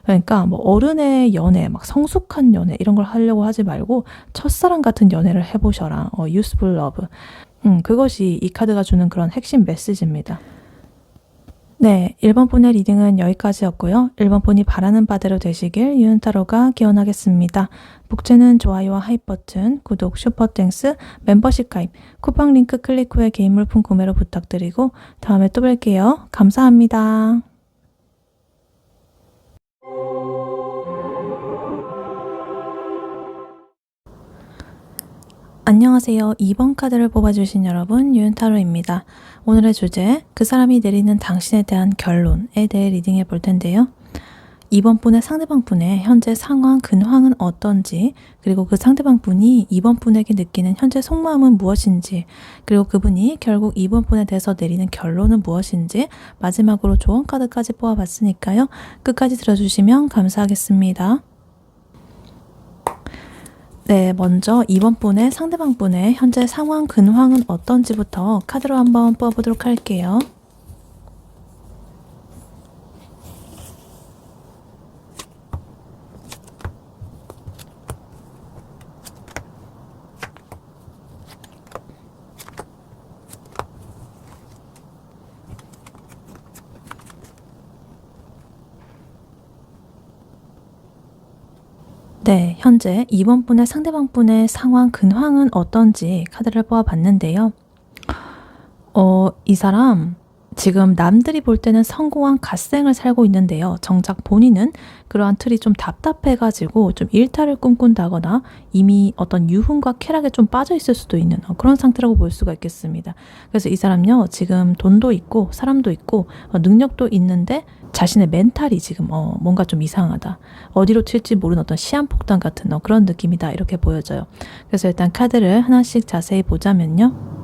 그러니까 뭐 어른의 연애, 막 성숙한 연애 이런 걸 하려고 하지 말고 첫사랑 같은 연애를 해보셔라. useful love. 그것이 이 카드가 주는 그런 핵심 메시지입니다. 네, 1번 분의 리딩은 여기까지였고요. 1번 분이 바라는 바대로 되시길 유은타로가 기원하겠습니다. 복제는 좋아요와 하이 버튼, 구독, 슈퍼땡스, 멤버십 가입, 쿠팡 링크 클릭 후에 개인 물품 구매로 부탁드리고 다음에 또 뵐게요. 감사합니다. 안녕하세요. 2번 카드를 뽑아주신 여러분, 유은타로입니다. 오늘의 주제, 그 사람이 내리는 당신에 대한 결론에 대해 리딩해 볼 텐데요. 2번 분의 상대방 분의 현재 상황, 근황은 어떤지, 그리고 그 상대방 분이 2번 분에게 느끼는 현재 속마음은 무엇인지, 그리고 그분이 결국 2번 분에 대해서 내리는 결론은 무엇인지, 마지막으로 조언 카드까지 뽑아봤으니까요. 끝까지 들어주시면 감사하겠습니다. 네, 먼저 2번 분의 상대방 분의 현재 상황, 근황은 어떤지부터 카드로 한번 뽑아보도록 할게요. 네, 현재 이번 분의 상대방 분의 상황 근황은 어떤지 카드를 뽑아봤는데요. 이 사람 지금 남들이 볼 때는 성공한 갓생을 살고 있는데요. 정작 본인은 그러한 틀이 좀 답답해가지고 좀 일탈을 꿈꾼다거나 이미 어떤 유흥과 쾌락에 좀 빠져 있을 수도 있는 그런 상태라고 볼 수가 있겠습니다. 그래서 이 사람요, 지금 돈도 있고 사람도 있고 능력도 있는데 자신의 멘탈이 지금 뭔가 좀 이상하다. 어디로 튈지 모르는 어떤 시한폭탄 같은 그런 느낌이다. 이렇게 보여져요. 그래서 일단 카드를 하나씩 자세히 보자면요.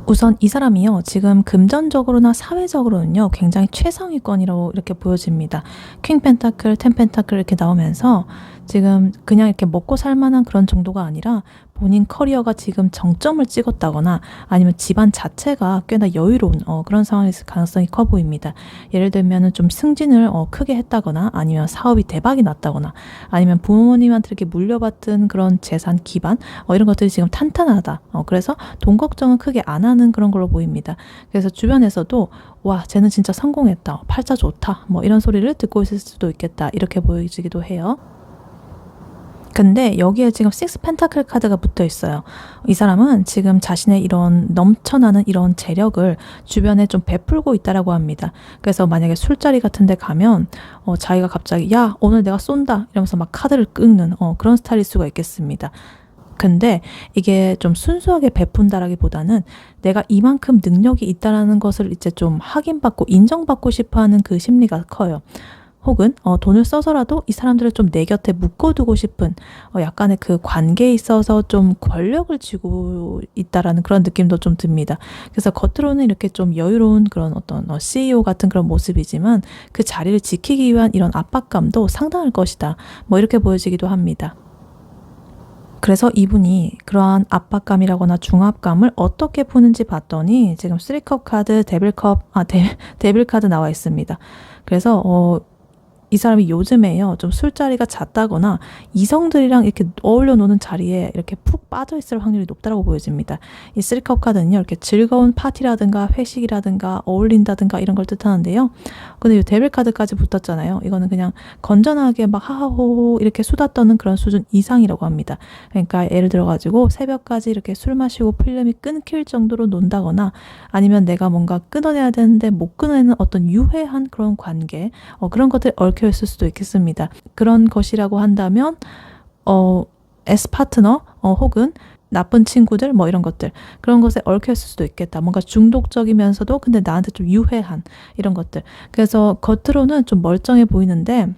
우선 이 사람이요, 지금 금전적으로나 사회적으로는요, 굉장히 최상위권이라고 이렇게 보여집니다. 퀸 펜타클, 텐 펜타클 이렇게 나오면서 지금 그냥 이렇게 먹고 살 만한 그런 정도가 아니라 본인 커리어가 지금 정점을 찍었다거나 아니면 집안 자체가 꽤나 여유로운 그런 상황이 있을 가능성이 커 보입니다. 예를 들면 좀 승진을 크게 했다거나 아니면 사업이 대박이 났다거나 아니면 부모님한테 이렇게 물려받은 그런 재산 기반 이런 것들이 지금 탄탄하다. 그래서 돈 걱정은 크게 안 하는 그런 걸로 보입니다. 그래서 주변에서도 와, 쟤는 진짜 성공했다. 팔자 좋다. 뭐 이런 소리를 듣고 있을 수도 있겠다. 이렇게 보여지기도 해요. 근데 여기에 지금 6 펜타클 카드가 붙어 있어요. 이 사람은 지금 자신의 이런 넘쳐나는 이런 재력을 주변에 좀 베풀고 있다라고 합니다. 그래서 만약에 술자리 같은 데 가면 자기가 갑자기 야, 오늘 내가 쏜다 이러면서 막 카드를 긁는 그런 스타일일 수가 있겠습니다. 근데 이게 좀 순수하게 베푼다라기보다는 내가 이만큼 능력이 있다라는 것을 이제 좀 확인받고 인정받고 싶어하는 그 심리가 커요. 혹은 돈을 써서라도 이 사람들을 좀 내 곁에 묶어두고 싶은 약간의 그 관계에 있어서 좀 권력을 쥐고 있다라는 그런 느낌도 좀 듭니다. 그래서 겉으로는 이렇게 좀 여유로운 그런 어떤 CEO 같은 그런 모습이지만 그 자리를 지키기 위한 이런 압박감도 상당할 것이다. 뭐 이렇게 보여지기도 합니다. 그래서 이분이 그러한 압박감이라거나 중압감을 어떻게 푸는지 봤더니 지금 3컵 카드, 데빌 카드 나와 있습니다. 그래서 이 사람이 요즘에요, 좀 술자리가 잦다거나 이성들이랑 이렇게 어울려 노는 자리에 이렇게 푹 빠져 있을 확률이 높다고 보여집니다. 이 3컵 카드는요, 이렇게 즐거운 파티라든가 회식이라든가 어울린다든가 이런 걸 뜻하는데요. 근데 이 데빌 카드까지 붙었잖아요. 이거는 그냥 건전하게 막 하하호호 이렇게 수다 떠는 그런 수준 이상이라고 합니다. 그러니까 예를 들어가지고 새벽까지 이렇게 술 마시고 필름이 끊길 정도로 논다거나 아니면 내가 뭔가 끊어내야 되는데 못 끊어내는 어떤 유해한 그런 관계, 그런 것들 얽혀 있을 수도 있겠습니다. 그런 것이라고 한다면 S 파트너 혹은 나쁜 친구들 뭐 이런 것들, 그런 것에 얽혀 있을 수도 있겠다. 뭔가 중독적이면서도 근데 나한테 좀 유해한 이런 것들. 그래서 겉으로는 좀 멀쩡해 보이는데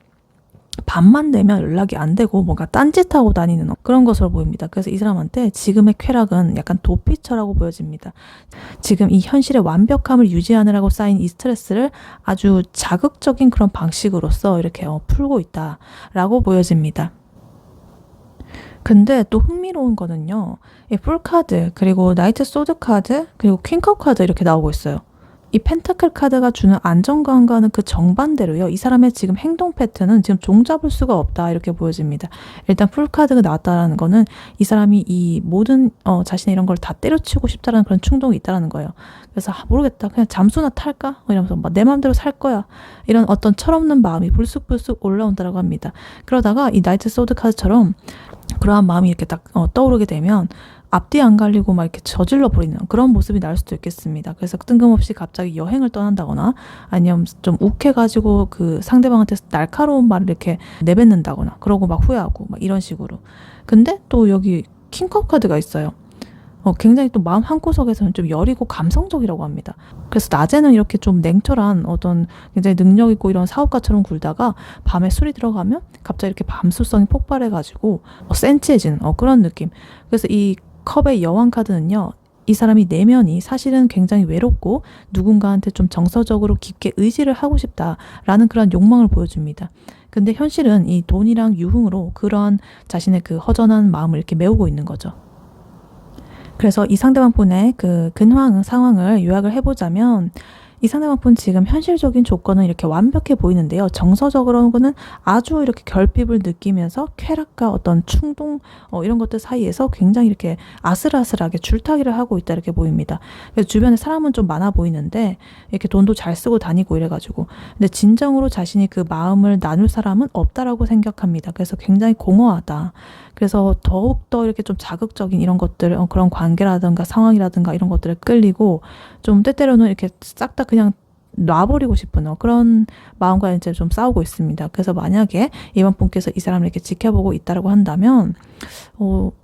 밤만 되면 연락이 안 되고 뭔가 딴짓하고 다니는 그런 것으로 보입니다. 그래서 이 사람한테 지금의 쾌락은 약간 도피처라고 보여집니다. 지금 이 현실의 완벽함을 유지하느라고 쌓인 이 스트레스를 아주 자극적인 그런 방식으로서 이렇게 풀고 있다라고 보여집니다. 근데 또 흥미로운 거는요, 이 풀카드, 그리고 나이트 소드 카드, 그리고 퀸컵 카드 이렇게 나오고 있어요. 이 펜타클 카드가 주는 안정감과는 그 정반대로요, 이 사람의 지금 행동 패턴은 지금 종잡을 수가 없다 이렇게 보여집니다. 일단 풀카드가 나왔다는 거는 이 사람이 이 모든 자신의 이런 걸 다 때려치우고 싶다라는 그런 충동이 있다는 거예요. 그래서 모르겠다, 그냥 잠수나 탈까? 이러면서 막 내 마음대로 살 거야, 이런 어떤 철없는 마음이 불쑥불쑥 올라온다고 합니다. 그러다가 이 나이트 소드 카드처럼 그러한 마음이 이렇게 딱 떠오르게 되면 앞뒤 안 갈리고 막 이렇게 저질러 버리는 그런 모습이 날 수도 있겠습니다. 그래서 뜬금없이 갑자기 여행을 떠난다거나 아니면 좀 욱해가지고 그 상대방한테 날카로운 말을 이렇게 내뱉는다거나 그러고 막 후회하고 막 이런 식으로. 근데 또 여기 킹컵 카드가 있어요. 굉장히 또 마음 한구석에서는 좀 여리고 감성적이라고 합니다. 그래서 낮에는 이렇게 좀 냉철한 어떤 굉장히 능력 있고 이런 사업가처럼 굴다가 밤에 술이 들어가면 갑자기 이렇게 밤술성이 폭발해가지고 센치해지는 그런 느낌. 그래서 이 컵의 여왕 카드는요, 이 사람이 내면이 사실은 굉장히 외롭고 누군가한테 좀 정서적으로 깊게 의지를 하고 싶다라는 그런 욕망을 보여줍니다. 근데 현실은 이 돈이랑 유흥으로 그런 자신의 그 허전한 마음을 이렇게 메우고 있는 거죠. 그래서 이 상대방 분의 그 근황 상황을 요약을 해보자면 이 상대방분 지금 현실적인 조건은 이렇게 완벽해 보이는데요. 정서적으로는 아주 이렇게 결핍을 느끼면서 쾌락과 어떤 충동 이런 것들 사이에서 굉장히 이렇게 아슬아슬하게 줄타기를 하고 있다 이렇게 보입니다. 그래서 주변에 사람은 좀 많아 보이는데 이렇게 돈도 잘 쓰고 다니고 이래가지고 근데 진정으로 자신이 그 마음을 나눌 사람은 없다라고 생각합니다. 그래서 굉장히 공허하다. 그래서 더욱더 이렇게 좀 자극적인 이런 것들, 그런 관계라든가 상황이라든가 이런 것들을 끌리고 좀 때때로는 이렇게 싹 다 그냥 놔버리고 싶은 그런 마음과 이제 좀 싸우고 있습니다. 그래서 만약에 이번 분께서 이 사람을 이렇게 지켜보고 있다라고 한다면,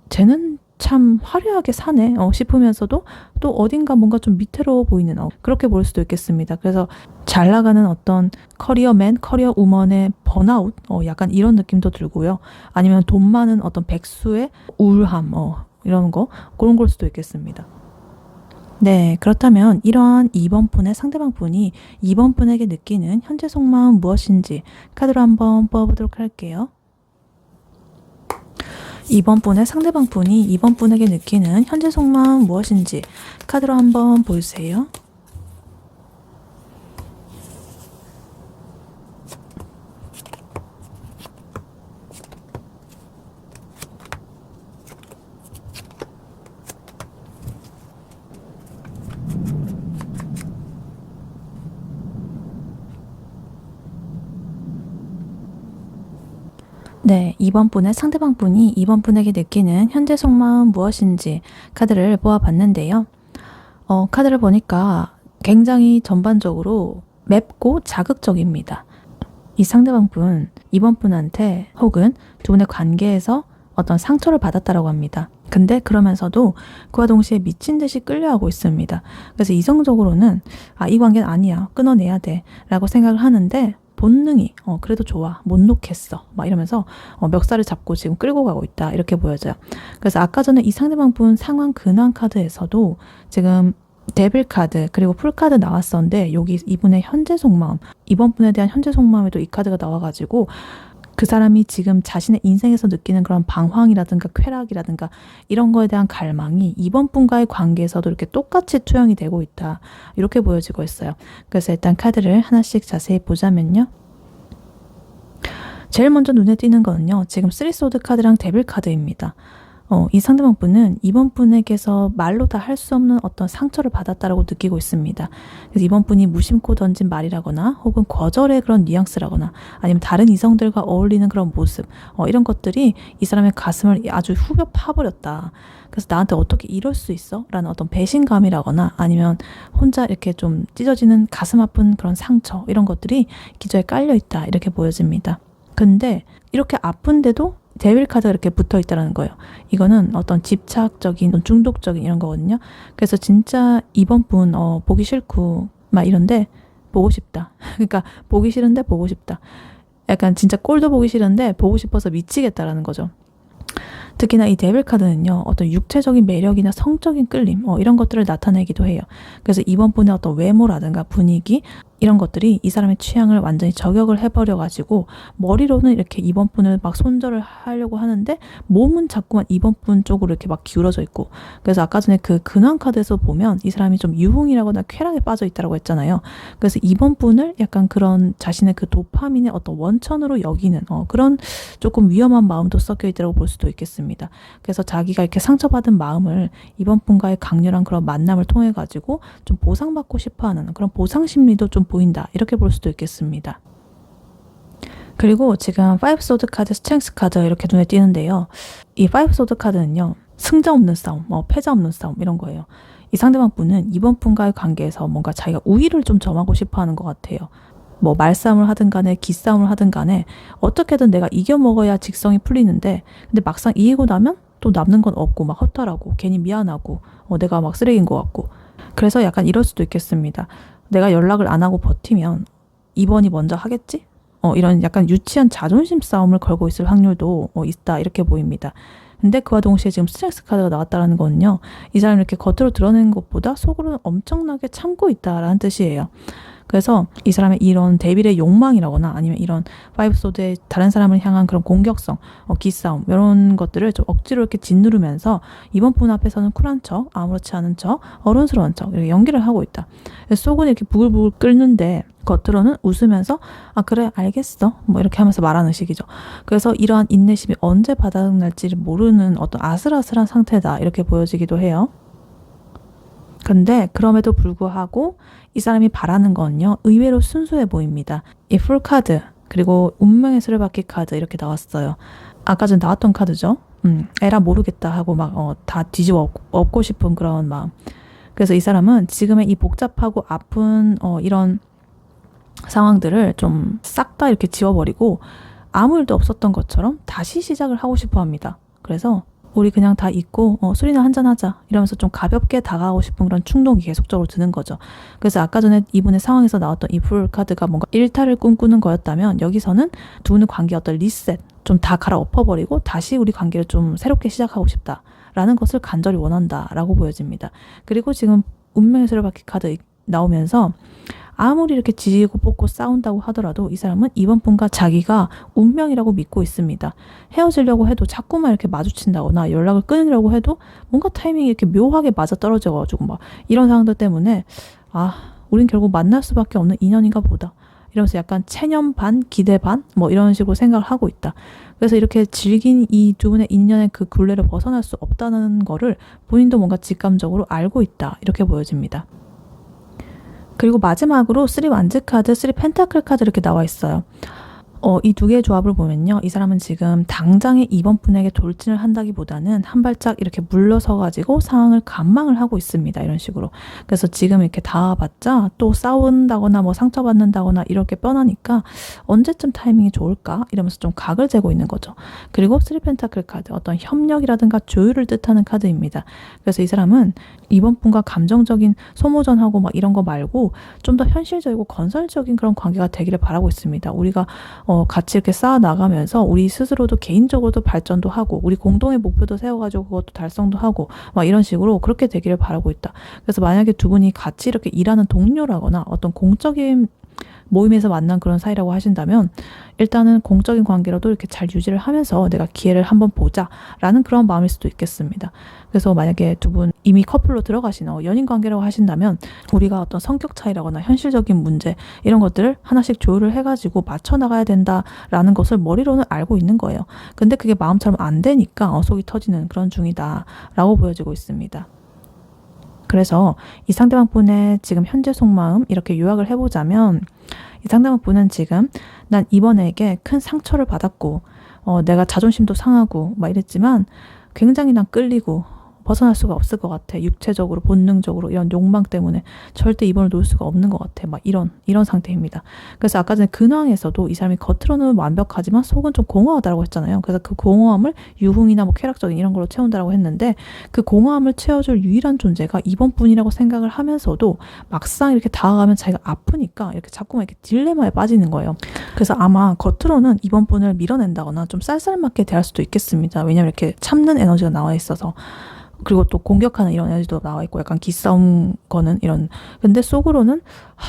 쟤는 참 화려하게 사네 싶으면서도 또 어딘가 뭔가 좀 위태로워 보이는 그렇게 볼 수도 있겠습니다. 그래서 잘 나가는 어떤 커리어맨, 커리어우먼의 번아웃 약간 이런 느낌도 들고요. 아니면 돈 많은 어떤 백수의 우울함 이런 거 그런 걸 수도 있겠습니다. 네, 그렇다면 이러한 2번 분의 상대방 분이 2번 분에게 느끼는 현재 속마음 무엇인지 카드로 한번 뽑아보도록 할게요. 2번 분의 상대방 분이 2번 분에게 느끼는 현재 속마음 무엇인지 카드로 한번 보여주세요. 네, 2번 분의 상대방 분이 2번 분에게 느끼는 현재 속마음 무엇인지 카드를 보아봤는데요. 카드를 보니까 굉장히 전반적으로 맵고 자극적입니다. 이 상대방 분, 2번 분한테 혹은 두 분의 관계에서 어떤 상처를 받았다라고 합니다. 근데 그러면서도 그와 동시에 미친 듯이 끌려하고 있습니다. 그래서 이성적으로는 이 관계는 아니야, 끊어내야 돼 라고 생각을 하는데 본능이 그래도 좋아, 못 놓겠어 막 이러면서 멱살을 잡고 지금 끌고 가고 있다 이렇게 보여져요. 그래서 아까 전에 이 상대방 분 상황 근황 카드에서도 지금 데빌 카드 그리고 풀 카드 나왔었는데 여기 이분의 현재 속마음, 이번 분에 대한 현재 속마음에도 이 카드가 나와가지고 그 사람이 지금 자신의 인생에서 느끼는 그런 방황이라든가 쾌락이라든가 이런 거에 대한 갈망이 이번 분과의 관계에서도 이렇게 똑같이 투영이 되고 있다 이렇게 보여지고 있어요. 그래서 일단 카드를 하나씩 자세히 보자면요. 제일 먼저 눈에 띄는 거는요. 지금 3소드 카드랑 데빌 카드입니다. 이 상대방 분은 이번 분에게서 말로 다 할 수 없는 어떤 상처를 받았다라고 느끼고 있습니다. 그래서 이번 분이 무심코 던진 말이라거나 혹은 거절의 그런 뉘앙스라거나 아니면 다른 이성들과 어울리는 그런 모습 이런 것들이 이 사람의 가슴을 아주 후벼 파버렸다. 그래서 나한테 어떻게 이럴 수 있어? 라는 어떤 배신감이라거나 아니면 혼자 이렇게 좀 찢어지는 가슴 아픈 그런 상처 이런 것들이 기저에 깔려 있다 이렇게 보여집니다. 근데 이렇게 아픈데도 데빌 카드가 이렇게 붙어 있다는 거예요. 이거는 어떤 집착적인, 중독적인 이런 거거든요. 그래서 진짜 이번 분 보기 싫고 막 이런데 보고 싶다. 그러니까 보기 싫은데 보고 싶다. 약간 진짜 꼴도 보기 싫은데 보고 싶어서 미치겠다라는 거죠. 특히나 이 데빌 카드는요. 어떤 육체적인 매력이나 성적인 끌림 이런 것들을 나타내기도 해요. 그래서 이번 분의 어떤 외모라든가 분위기 이런 것들이 이 사람의 취향을 완전히 저격을 해버려가지고 머리로는 이렇게 이번 분을 막 손절을 하려고 하는데 몸은 자꾸만 이번 분 쪽으로 이렇게 막 기울어져 있고 그래서 아까 전에 그 근황 카드에서 보면 이 사람이 좀 유흥이라거나 쾌락에 빠져 있다고 했잖아요. 그래서 이번 분을 약간 그런 자신의 그 도파민의 어떤 원천으로 여기는 그런 조금 위험한 마음도 섞여 있다고 볼 수도 있겠습니다. 그래서 자기가 이렇게 상처받은 마음을 이번 분과의 강렬한 그런 만남을 통해 가지고 좀 보상받고 싶어하는 그런 보상 심리도 좀 보인다 이렇게 볼 수도 있겠습니다. 그리고 지금 5소드 카드, 스트렝스 카드 이렇게 눈에 띄는데요. 이 5소드 카드는요. 승자 없는 싸움, 패자 없는 싸움 이런 거예요. 이 상대방 분은 이번 분과의 관계에서 뭔가 자기가 우위를 좀 점하고 싶어하는 것 같아요. 뭐 말싸움을 하든 간에 기싸움을 하든 간에 어떻게든 내가 이겨먹어야 직성이 풀리는데 근데 막상 이기고 나면 또 남는 건 없고 막 허탈하고 괜히 미안하고 내가 막 쓰레기인 것 같고 그래서 약간 이럴 수도 있겠습니다. 내가 연락을 안 하고 버티면 2번이 먼저 하겠지? 이런 약간 유치한 자존심 싸움을 걸고 있을 확률도 있다 이렇게 보입니다. 근데 그와 동시에 지금 스트렝스 카드가 나왔다는 거는요. 이 사람이 이렇게 겉으로 드러내는 것보다 속으로는 엄청나게 참고 있다라는 뜻이에요. 그래서 이 사람의 이런 데빌의 욕망이라거나 아니면 이런 파이브 소드의 다른 사람을 향한 그런 공격성, 기싸움 이런 것들을 좀 억지로 이렇게 짓누르면서 이번 분 앞에서는 쿨한 척, 아무렇지 않은 척, 어른스러운 척 이렇게 연기를 하고 있다. 속은 이렇게 부글부글 끓는데 겉으로는 웃으면서 아 그래 알겠어 뭐 이렇게 하면서 말하는 식이죠. 그래서 이러한 인내심이 언제 바닥날지를 모르는 어떤 아슬아슬한 상태다 이렇게 보여지기도 해요. 근데 그럼에도 불구하고 이 사람이 바라는 건요 의외로 순수해 보입니다. 이 풀카드 그리고 운명의 수레바퀴 카드 이렇게 나왔어요. 아까 전 나왔던 카드죠. 에라 모르겠다 하고 막 다 뒤집어 엎고 싶은 그런 마음. 그래서 이 사람은 지금의 이 복잡하고 아픈 이런 상황들을 좀 싹 다 이렇게 지워버리고 아무 일도 없었던 것처럼 다시 시작을 하고 싶어 합니다. 그래서 우리 그냥 다 잊고 술이나 한잔 하자 이러면서 좀 가볍게 다가가고 싶은 그런 충동이 계속적으로 드는 거죠. 그래서 아까 전에 이분의 상황에서 나왔던 이 풀 카드가 뭔가 일탈을 꿈꾸는 거였다면 여기서는 두 분의 관계 어떤 리셋 좀 다 갈아엎어버리고 다시 우리 관계를 좀 새롭게 시작하고 싶다 라는 것을 간절히 원한다 라고 보여집니다. 그리고 지금 운명의 수레바퀴 카드 나오면서 아무리 이렇게 지지고 볶고 싸운다고 하더라도 이 사람은 이번 분과 자기가 운명이라고 믿고 있습니다. 헤어지려고 해도 자꾸만 이렇게 마주친다거나 연락을 끊으려고 해도 뭔가 타이밍이 이렇게 묘하게 맞아 떨어져가지고 막 이런 상황들 때문에 아 우린 결국 만날 수밖에 없는 인연인가 보다 이러면서 약간 체념 반 기대 반 뭐 이런 식으로 생각을 하고 있다. 그래서 이렇게 질긴 이 두 분의 인연의 그 굴레를 벗어날 수 없다는 거를 본인도 뭔가 직감적으로 알고 있다 이렇게 보여집니다. 그리고 마지막으로 3 완즈 카드, 3 펜타클 카드 이렇게 나와 있어요. 이 두 개의 조합을 보면요. 이 사람은 지금 당장에 이번 분에게 돌진을 한다기보다는 한 발짝 이렇게 물러서가지고 상황을 관망을 하고 있습니다. 이런 식으로. 그래서 지금 이렇게 닿아봤자 또 싸운다거나 뭐 상처받는다거나 이렇게 뻔하니까 언제쯤 타이밍이 좋을까? 이러면서 좀 각을 재고 있는 거죠. 그리고 3 펜타클 카드, 어떤 협력이라든가 조율을 뜻하는 카드입니다. 그래서 이 사람은 이번 분과 감정적인 소모전하고 막 이런 거 말고 좀 더 현실적이고 건설적인 그런 관계가 되기를 바라고 있습니다. 우리가 같이 이렇게 쌓아 나가면서 우리 스스로도 개인적으로도 발전도 하고 우리 공동의 목표도 세워가지고 그것도 달성도 하고 막 이런 식으로 그렇게 되기를 바라고 있다. 그래서 만약에 두 분이 같이 이렇게 일하는 동료라거나 어떤 공적인 모임에서 만난 그런 사이라고 하신다면 일단은 공적인 관계로도 이렇게 잘 유지를 하면서 내가 기회를 한번 보자 라는 그런 마음일 수도 있겠습니다. 그래서 만약에 두 분 이미 커플로 들어가시나 연인 관계라고 하신다면 우리가 어떤 성격 차이라거나 현실적인 문제 이런 것들을 하나씩 조율을 해가지고 맞춰 나가야 된다라는 것을 머리로는 알고 있는 거예요. 근데 그게 마음처럼 안 되니까 속이 터지는 그런 중이다 라고 보여지고 있습니다. 그래서 이 상대방 분의 지금 현재 속마음 이렇게 요약을 해보자면 이 상대방 분은 지금 난 이번에게 큰 상처를 받았고 내가 자존심도 상하고 막 이랬지만 굉장히 난 끌리고 벗어날 수가 없을 것 같아. 육체적으로 본능적으로 이런 욕망 때문에 절대 이번을 놓을 수가 없는 것 같아. 막 이런 상태입니다. 그래서 아까 전에 근황에서도 이 사람이 겉으로는 완벽하지만 속은 좀 공허하다고 했잖아요. 그래서 그 공허함을 유흥이나 뭐 쾌락적인 이런 걸로 채운다고 했는데 그 공허함을 채워줄 유일한 존재가 이번 분이라고 생각을 하면서도 막상 이렇게 다가가면 자기가 아프니까 이렇게 자꾸만 이렇게 딜레마에 빠지는 거예요. 그래서 아마 겉으로는 이번 분을 밀어낸다거나 좀 쌀쌀맞게 대할 수도 있겠습니다. 왜냐면 이렇게 참는 에너지가 나와 있어서. 그리고 또 공격하는 이런 에너지도 나와 있고 약간 기싸움 거는 이런 근데 속으로는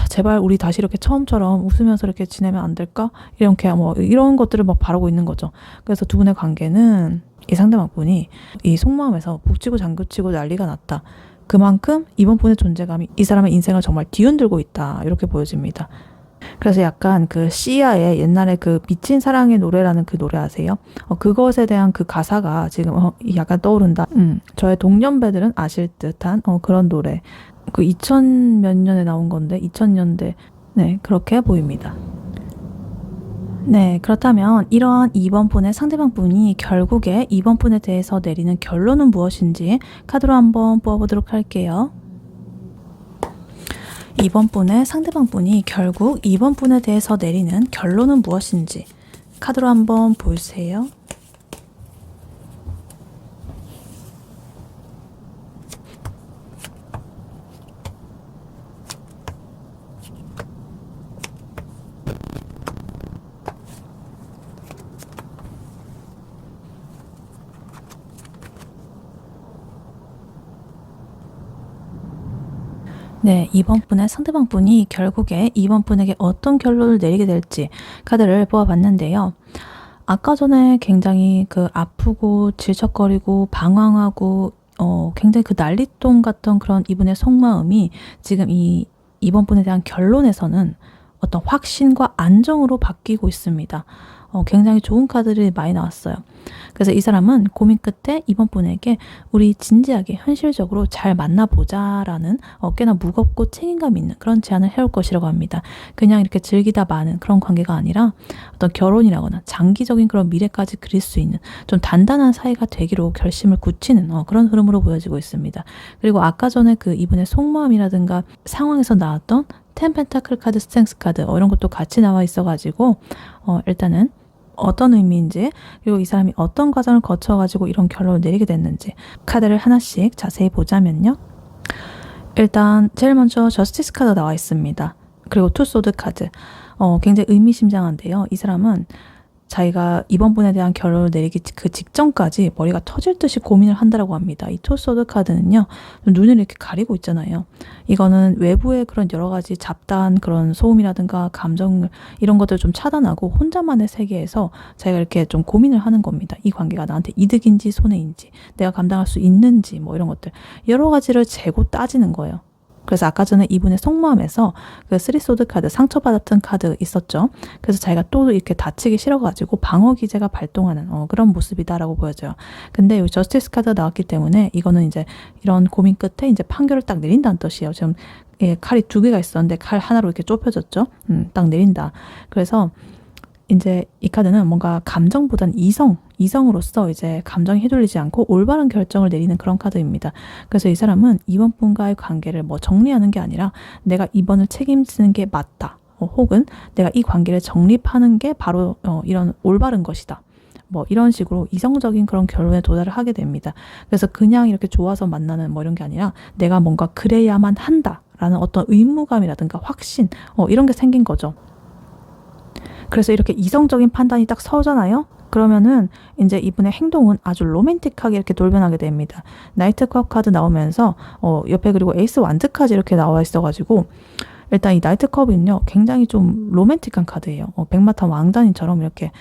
제발 우리 다시 이렇게 처음처럼 웃으면서 이렇게 지내면 안 될까? 이렇게 뭐 이런 것들을 막 바라고 있는 거죠. 그래서 두 분의 관계는 이 상대방 분이 이 속마음에서 북치고 장구치고 난리가 났다. 그만큼 이번 분의 존재감이 이 사람의 인생을 정말 뒤흔들고 있다. 이렇게 보여집니다. 그래서 약간 그 시아의 옛날에 그 미친 사랑의 노래라는 그 노래 아세요? 그것에 대한 그 가사가 지금 약간 떠오른다. 저의 동년배들은 아실 듯한 그런 노래. 그 2000 몇 년에 나온 건데 2000년대 네 그렇게 보입니다. 네, 그렇다면 이러한 2번 분의 상대방 분이 결국에 2번 분에 대해서 내리는 결론은 무엇인지 카드로 한번 뽑아보도록 할게요. 2번 분의 상대방 분이 결국 2번 분에 대해서 내리는 결론은 무엇인지 카드로 한번 보세요. 네, 이번 분의 상대방 분이 결국에 이번 분에게 어떤 결론을 내리게 될지 카드를 뽑아봤는데요. 아까 전에 굉장히 그 아프고 질척거리고 방황하고 굉장히 그 난리똥 같던 그런 이분의 속마음이 지금 이번 분에 대한 결론에서는 어떤 확신과 안정으로 바뀌고 있습니다. 굉장히 좋은 카드들이 많이 나왔어요. 그래서 이 사람은 고민 끝에 이번 분에게 우리 진지하게 현실적으로 잘 만나보자라는 꽤나 무겁고 책임감 있는 그런 제안을 해올 것이라고 합니다. 그냥 이렇게 즐기다 마는 그런 관계가 아니라 어떤 결혼이라거나 장기적인 그런 미래까지 그릴 수 있는 좀 단단한 사이가 되기로 결심을 굳히는 그런 흐름으로 보여지고 있습니다. 그리고 아까 전에 그 이분의 속마음이라든가 상황에서 나왔던 텐 펜타클 카드, 스트렝스 카드 이런 것도 같이 나와 있어가지고 일단은 어떤 의미인지 그리고 이 사람이 어떤 과정을 거쳐가지고 이런 결론을 내리게 됐는지 카드를 하나씩 자세히 보자면요. 일단 제일 먼저 저스티스 카드가 나와 있습니다. 그리고 투 소드 카드 굉장히 의미심장한데요. 이 사람은 자기가 이번 분에 대한 결론을 내리기 그 직전까지 머리가 터질 듯이 고민을 한다라고 합니다. 이 투 소드 카드는요. 눈을 이렇게 가리고 있잖아요. 이거는 외부의 그런 여러 가지 잡다한 그런 소음이라든가 감정 이런 것들을 좀 차단하고 혼자만의 세계에서 자기가 이렇게 좀 고민을 하는 겁니다. 이 관계가 나한테 이득인지 손해인지 내가 감당할 수 있는지 뭐 이런 것들 여러 가지를 재고 따지는 거예요. 그래서 아까 전에 이분의 속마음에서 그 쓰리소드 카드 상처받았던 카드 있었죠. 그래서 자기가 또 이렇게 다치기 싫어가지고 방어 기제가 발동하는 그런 모습이다라고 보여져요. 근데 여기 저스티스 카드가 나왔기 때문에 이거는 이제 이런 고민 끝에 이제 판결을 딱 내린다는 뜻이에요. 지금 칼이 2개가 있었는데 칼 하나로 이렇게 좁혀졌죠. 딱 내린다. 그래서 이제 이 카드는 뭔가 감정보단 이성으로서 이제 감정이 휘둘리지 않고 올바른 결정을 내리는 그런 카드입니다. 그래서 이 사람은 이번 분과의 관계를 뭐 정리하는 게 아니라 내가 이번을 책임지는 게 맞다. 혹은 내가 이 관계를 정립하는 게 바로 이런 올바른 것이다. 뭐 이런 식으로 이성적인 그런 결론에 도달을 하게 됩니다. 그래서 그냥 이렇게 좋아서 만나는 뭐 이런 게 아니라 내가 뭔가 그래야만 한다라는 어떤 의무감이라든가 확신 이런 게 생긴 거죠. 그래서 이렇게 이성적인 판단이 딱 서잖아요. 그러면은 이제 이분의 행동은 아주 로맨틱하게 이렇게 돌변하게 됩니다. 나이트 컵 카드 나오면서 옆에 그리고 에이스 완드까지 이렇게 나와 있어가지고 일단 이 나이트 컵은요 굉장히 좀 로맨틱한 카드예요. 백마탄 왕자님처럼 이렇게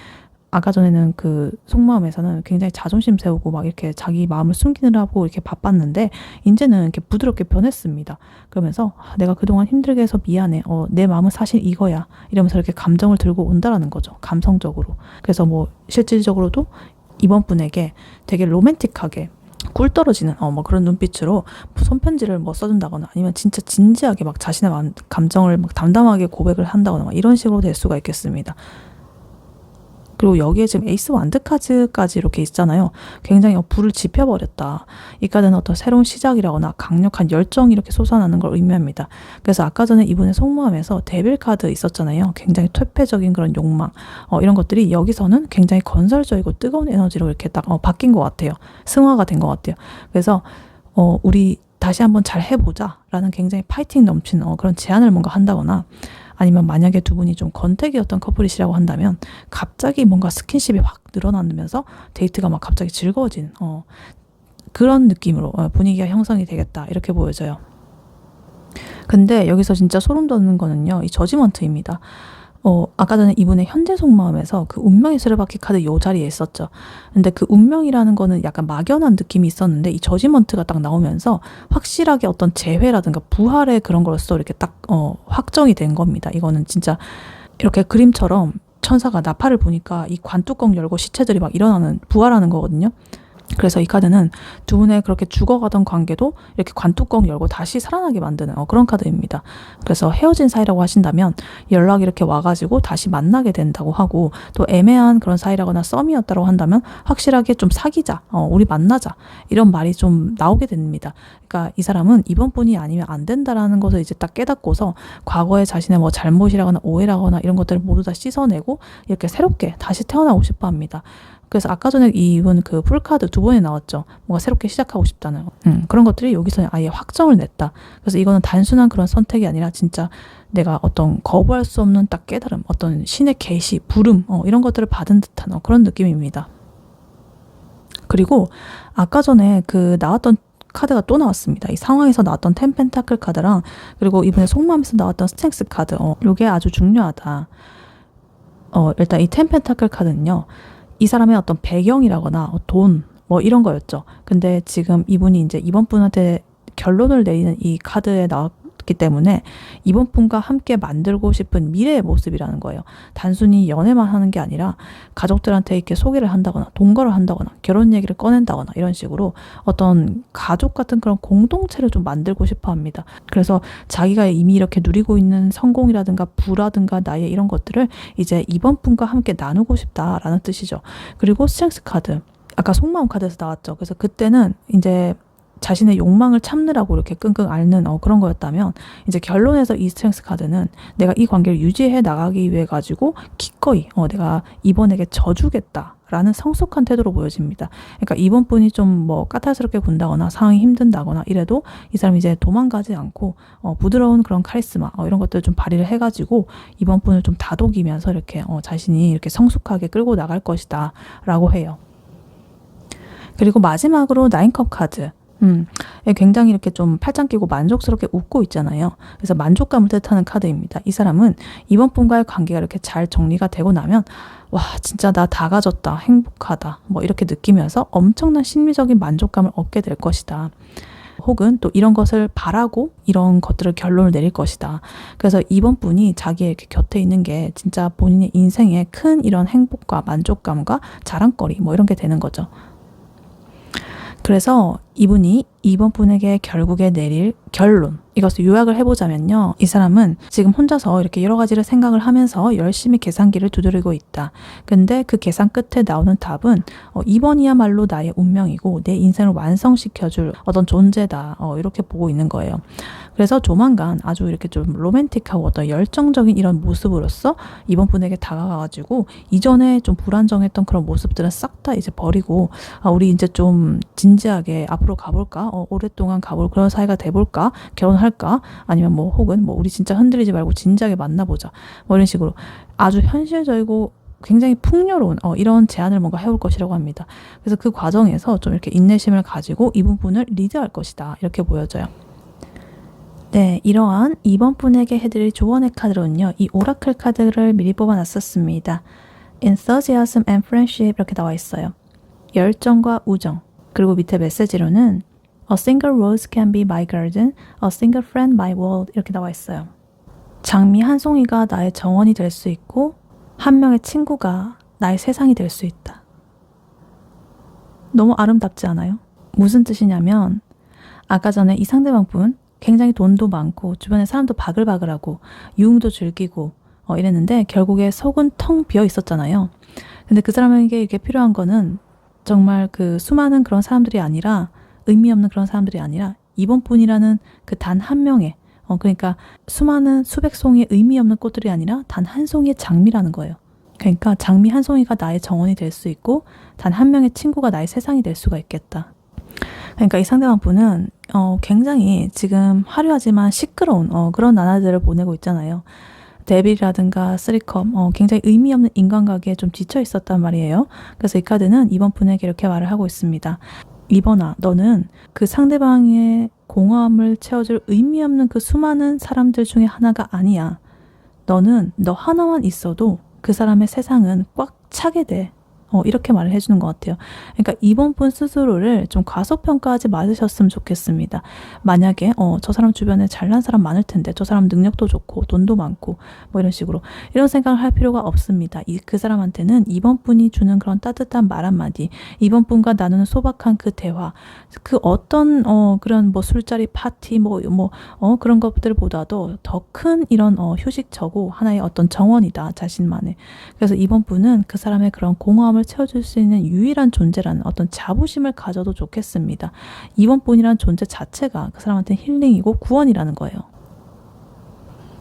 아까 전에는 그 속마음에서는 굉장히 자존심 세우고 막 이렇게 자기 마음을 숨기느라고 이렇게 바빴는데 이제는 이렇게 부드럽게 변했습니다. 그러면서 내가 그동안 힘들게 해서 미안해. 내 마음은 사실 이거야. 이러면서 이렇게 감정을 들고 온다라는 거죠. 감성적으로. 그래서 뭐 실질적으로도 이번 분에게 되게 로맨틱하게 꿀 떨어지는 뭐 그런 눈빛으로 손편지를 뭐 써준다거나 아니면 진짜 진지하게 막 자신의 감정을 막 담담하게 고백을 한다거나 막 이런 식으로 될 수가 있겠습니다. 그리고 여기에 지금 에이스 완드카드까지 이렇게 있잖아요. 굉장히 불을 지펴버렸다. 이 카드는 어떤 새로운 시작이라거나 강력한 열정이 이렇게 솟아나는 걸 의미합니다. 그래서 아까 전에 이분의 속마음에서 데빌 카드 있었잖아요. 굉장히 퇴폐적인 그런 욕망 이런 것들이 여기서는 굉장히 건설적이고 뜨거운 에너지로 이렇게 딱 바뀐 것 같아요. 승화가 된 것 같아요. 그래서 우리 다시 한번 잘 해보자 라는 굉장히 파이팅 넘치는 그런 제안을 뭔가 한다거나 아니면 만약에 두 분이 좀 건태기였던 커플이시라고 한다면 갑자기 뭔가 스킨십이 확 늘어나면서 데이트가 막 갑자기 즐거워진 그런 느낌으로 분위기가 형성이 되겠다 이렇게 보여져요. 근데 여기서 진짜 소름 돋는 거는요. 이 저지먼트입니다. 아까 전에 이분의 현재 속마음에서 그 운명의 수레바퀴 카드 요 자리에 있었죠. 근데 그 운명이라는 거는 약간 막연한 느낌이 있었는데 이 저지먼트가 딱 나오면서 확실하게 어떤 재회라든가 부활의 그런 거로서 이렇게 딱 확정이 된 겁니다. 이거는 진짜 이렇게 그림처럼 천사가 나팔을 보니까 이 관뚜껑 열고 시체들이 막 부활하는 거거든요. 그래서 이 카드는 두 분의 그렇게 죽어가던 관계도 이렇게 관뚜껑 열고 다시 살아나게 만드는 그런 카드입니다. 그래서 헤어진 사이라고 하신다면 연락이 이렇게 와가지고 다시 만나게 된다고 하고 또 애매한 그런 사이라거나 썸이었다고 한다면 확실하게 좀 사귀자, 우리 만나자 이런 말이 좀 나오게 됩니다. 그러니까 이 사람은 이번 분이 아니면 안 된다라는 것을 이제 딱 깨닫고서 과거의 자신의 뭐 잘못이라거나 오해라거나 이런 것들을 모두 다 씻어내고 이렇게 새롭게 다시 태어나고 싶어 합니다. 그래서 아까 전에 이분 그 풀카드 2번에 나왔죠. 뭔가 새롭게 시작하고 싶다는 그런 것들이 여기서 아예 확정을 냈다. 그래서 이거는 단순한 그런 선택이 아니라 진짜 내가 어떤 거부할 수 없는 딱 깨달음, 어떤 신의 계시, 부름 이런 것들을 받은 듯한 그런 느낌입니다. 그리고 아까 전에 그 나왔던 카드가 또 나왔습니다. 이 상황에서 나왔던 10 펜타클 카드랑 그리고 이번에 속마음에서 나왔던 스트렝스 카드, 요게 아주 중요하다. 일단 이 10 펜타클 카드는요, 이 사람의 어떤 배경이라거나 돈 뭐 이런 거였죠. 근데 지금 이분이 이제 이번 분한테 결론을 내리는 이 카드에 나왔기 때문에 이번 분과 함께 만들고 싶은 미래의 모습이라는 거예요. 단순히 연애만 하는 게 아니라 가족들한테 이렇게 소개를 한다거나 동거를 한다거나 결혼 얘기를 꺼낸다거나 이런 식으로 어떤 가족 같은 그런 공동체를 좀 만들고 싶어 합니다. 그래서 자기가 이미 이렇게 누리고 있는 성공이라든가 부라든가 나의 이런 것들을 이제 이번 분과 함께 나누고 싶다라는 뜻이죠. 그리고 스트렝스 카드, 아까 속마음 카드에서 나왔죠. 그래서 그때는 이제 자신의 욕망을 참느라고 이렇게 끙끙 앓는 그런 거였다면, 이제 결론에서 이 스트렝스 카드는 내가 이 관계를 유지해 나가기 위해 가지고 기꺼이 내가 이번에게 져주겠다라는 성숙한 태도로 보여집니다. 그러니까 이번 분이 좀 뭐 까탈스럽게 군다거나 상황이 힘든다거나 이래도 이 사람이 이제 도망가지 않고 부드러운 그런 카리스마 이런 것들을 좀 발휘를 해가지고 이번 분을 좀 다독이면서 이렇게 자신이 이렇게 성숙하게 끌고 나갈 것이다 라고 해요. 그리고 마지막으로 9컵 카드. 굉장히 이렇게 좀 팔짱 끼고 만족스럽게 웃고 있잖아요. 그래서 만족감을 뜻하는 카드입니다. 이 사람은 이번 분과의 관계가 이렇게 잘 정리가 되고 나면 와, 진짜 나 다 가졌다, 행복하다 뭐 이렇게 느끼면서 엄청난 심리적인 만족감을 얻게 될 것이다. 혹은 또 이런 것을 바라고 이런 것들을 결론을 내릴 것이다. 그래서 이번 분이 자기의 이렇게 곁에 있는 게 진짜 본인의 인생에 큰 이런 행복과 만족감과 자랑거리 뭐 이런 게 되는 거죠. 그래서 이분이 이번 분에게 결국에 내릴 결론, 이것을 요약을 해보자면요. 이 사람은 지금 혼자서 이렇게 여러 가지를 생각을 하면서 열심히 계산기를 두드리고 있다. 근데 그 계산 끝에 나오는 답은 이번이야말로 나의 운명이고 내 인생을 완성시켜줄 어떤 존재다. 이렇게 보고 있는 거예요. 그래서 조만간 아주 이렇게 좀 로맨틱하고 어떤 열정적인 이런 모습으로서 이번 분에게 다가가가지고 이전에 좀 불안정했던 그런 모습들은 싹 다 이제 버리고 우리 이제 좀 진지하게 앞으로 가볼까? 오랫동안 가볼 그런 사이가 돼볼까? 결혼할까? 아니면 뭐 혹은 뭐 우리 진짜 흔들리지 말고 진지하게 만나보자. 뭐 이런 식으로 아주 현실적이고 굉장히 풍요로운 이런 제안을 뭔가 해올 것이라고 합니다. 그래서 그 과정에서 좀 이렇게 인내심을 가지고 이번 분을 리드할 것이다. 이렇게 보여져요. 네, 이러한 이번 분에게 해드릴 조언의 카드로는요, 이 오라클 카드를 미리 뽑아놨었습니다. Enthusiasm and Friendship 이렇게 나와 있어요. 열정과 우정. 그리고 밑에 메시지로는 A single rose can be my garden, a single friend my world 이렇게 나와 있어요. 장미 한 송이가 나의 정원이 될 수 있고 한 명의 친구가 나의 세상이 될 수 있다. 너무 아름답지 않아요? 무슨 뜻이냐면 아까 전에 이 상대방 분 굉장히 돈도 많고 주변에 사람도 바글바글하고 유흥도 즐기고 이랬는데 결국에 속은 텅 비어 있었잖아요. 근데 그 사람에게 이게 필요한 거는 정말 그 수많은 그런 사람들이 아니라 의미 없는 그런 사람들이 아니라 이번 분이라는 그 단 한 명의 그러니까 수많은 수백 송이의 의미 없는 꽃들이 아니라 단 한 송이의 장미라는 거예요. 그러니까 장미 한 송이가 나의 정원이 될 수 있고 단 한 명의 친구가 나의 세상이 될 수가 있겠다. 그러니까 이 상대방 분은 굉장히 지금 화려하지만 시끄러운 그런 나날들을 보내고 있잖아요. 데빌이라든가 쓰리컵 굉장히 의미 없는 인간관계에 좀 지쳐 있었단 말이에요. 그래서 이 카드는 이번 분에게 이렇게 말을 하고 있습니다. 이번아, 너는 그 상대방의 공허함을 채워줄 의미 없는 그 수많은 사람들 중에 하나가 아니야. 너는 너 하나만 있어도 그 사람의 세상은 꽉 차게 돼. 이렇게 말을 해주는 것 같아요. 그러니까 이번 분 스스로를 좀 과소평가하지 마셨으면 좋겠습니다. 만약에 저 사람 주변에 잘난 사람 많을 텐데 저 사람 능력도 좋고 돈도 많고 뭐 이런 식으로 이런 생각을 할 필요가 없습니다. 그 사람한테는 이번 분이 주는 그런 따뜻한 말 한마디, 이번 분과 나누는 소박한 그 대화, 그 어떤 그런 뭐 술자리 파티 그런 것들보다도 더 큰 이런 휴식처고 하나의 어떤 정원이다, 자신만의. 그래서 이번 분은 그 사람의 그런 공허함을 채워줄 수 있는 유일한 존재라는 어떤 자부심을 가져도 좋겠습니다. 이번 분이란 존재 자체가 그 사람한테 힐링이고 구원이라는 거예요.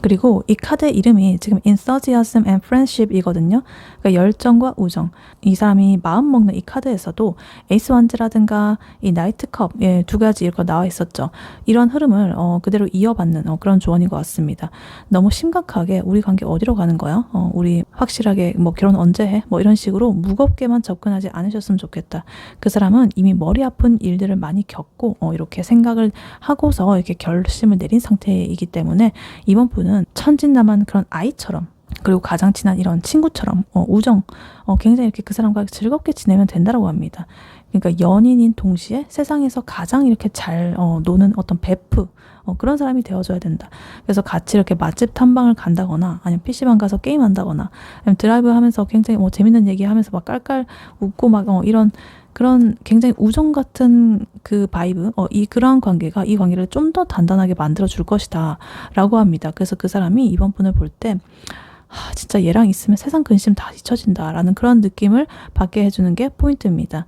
그리고 이 카드 이름이 지금 enthusiasm and friendship이거든요. 그러니까 열정과 우정. 이 사람이 마음 먹는 이 카드에서도 에이스 원즈라든가 이 나이트컵 두 가지 이렇게 나와 있었죠. 이런 흐름을 그대로 이어받는 그런 조언인 것 같습니다. 너무 심각하게 우리 관계 어디로 가는 거야? 우리 확실하게 뭐 결혼 언제 해? 뭐 이런 식으로 무겁게만 접근하지 않으셨으면 좋겠다. 그 사람은 이미 머리 아픈 일들을 많이 겪고 이렇게 생각을 하고서 이렇게 결심을 내린 상태이기 때문에 이번 분은 천진난만 그런 아이처럼 그리고 가장 친한 이런 친구처럼 우정 굉장히 이렇게 그 사람과 즐겁게 지내면 된다고 합니다. 그러니까 연인인 동시에 세상에서 가장 이렇게 잘 노는 어떤 베프 그런 사람이 되어줘야 된다. 그래서 같이 이렇게 맛집 탐방을 간다거나 아니면 PC방 가서 게임한다거나 아니면 드라이브 하면서 굉장히 재밌는 얘기하면서 막 깔깔 웃고 막 이런 그런 굉장히 우정 같은 그 바이브, 그러한 관계가 이 관계를 좀 더 단단하게 만들어줄 것이다 라고 합니다. 그래서 그 사람이 이번 분을 볼 때 진짜 얘랑 있으면 세상 근심 다 잊혀진다 라는 그런 느낌을 받게 해주는 게 포인트입니다.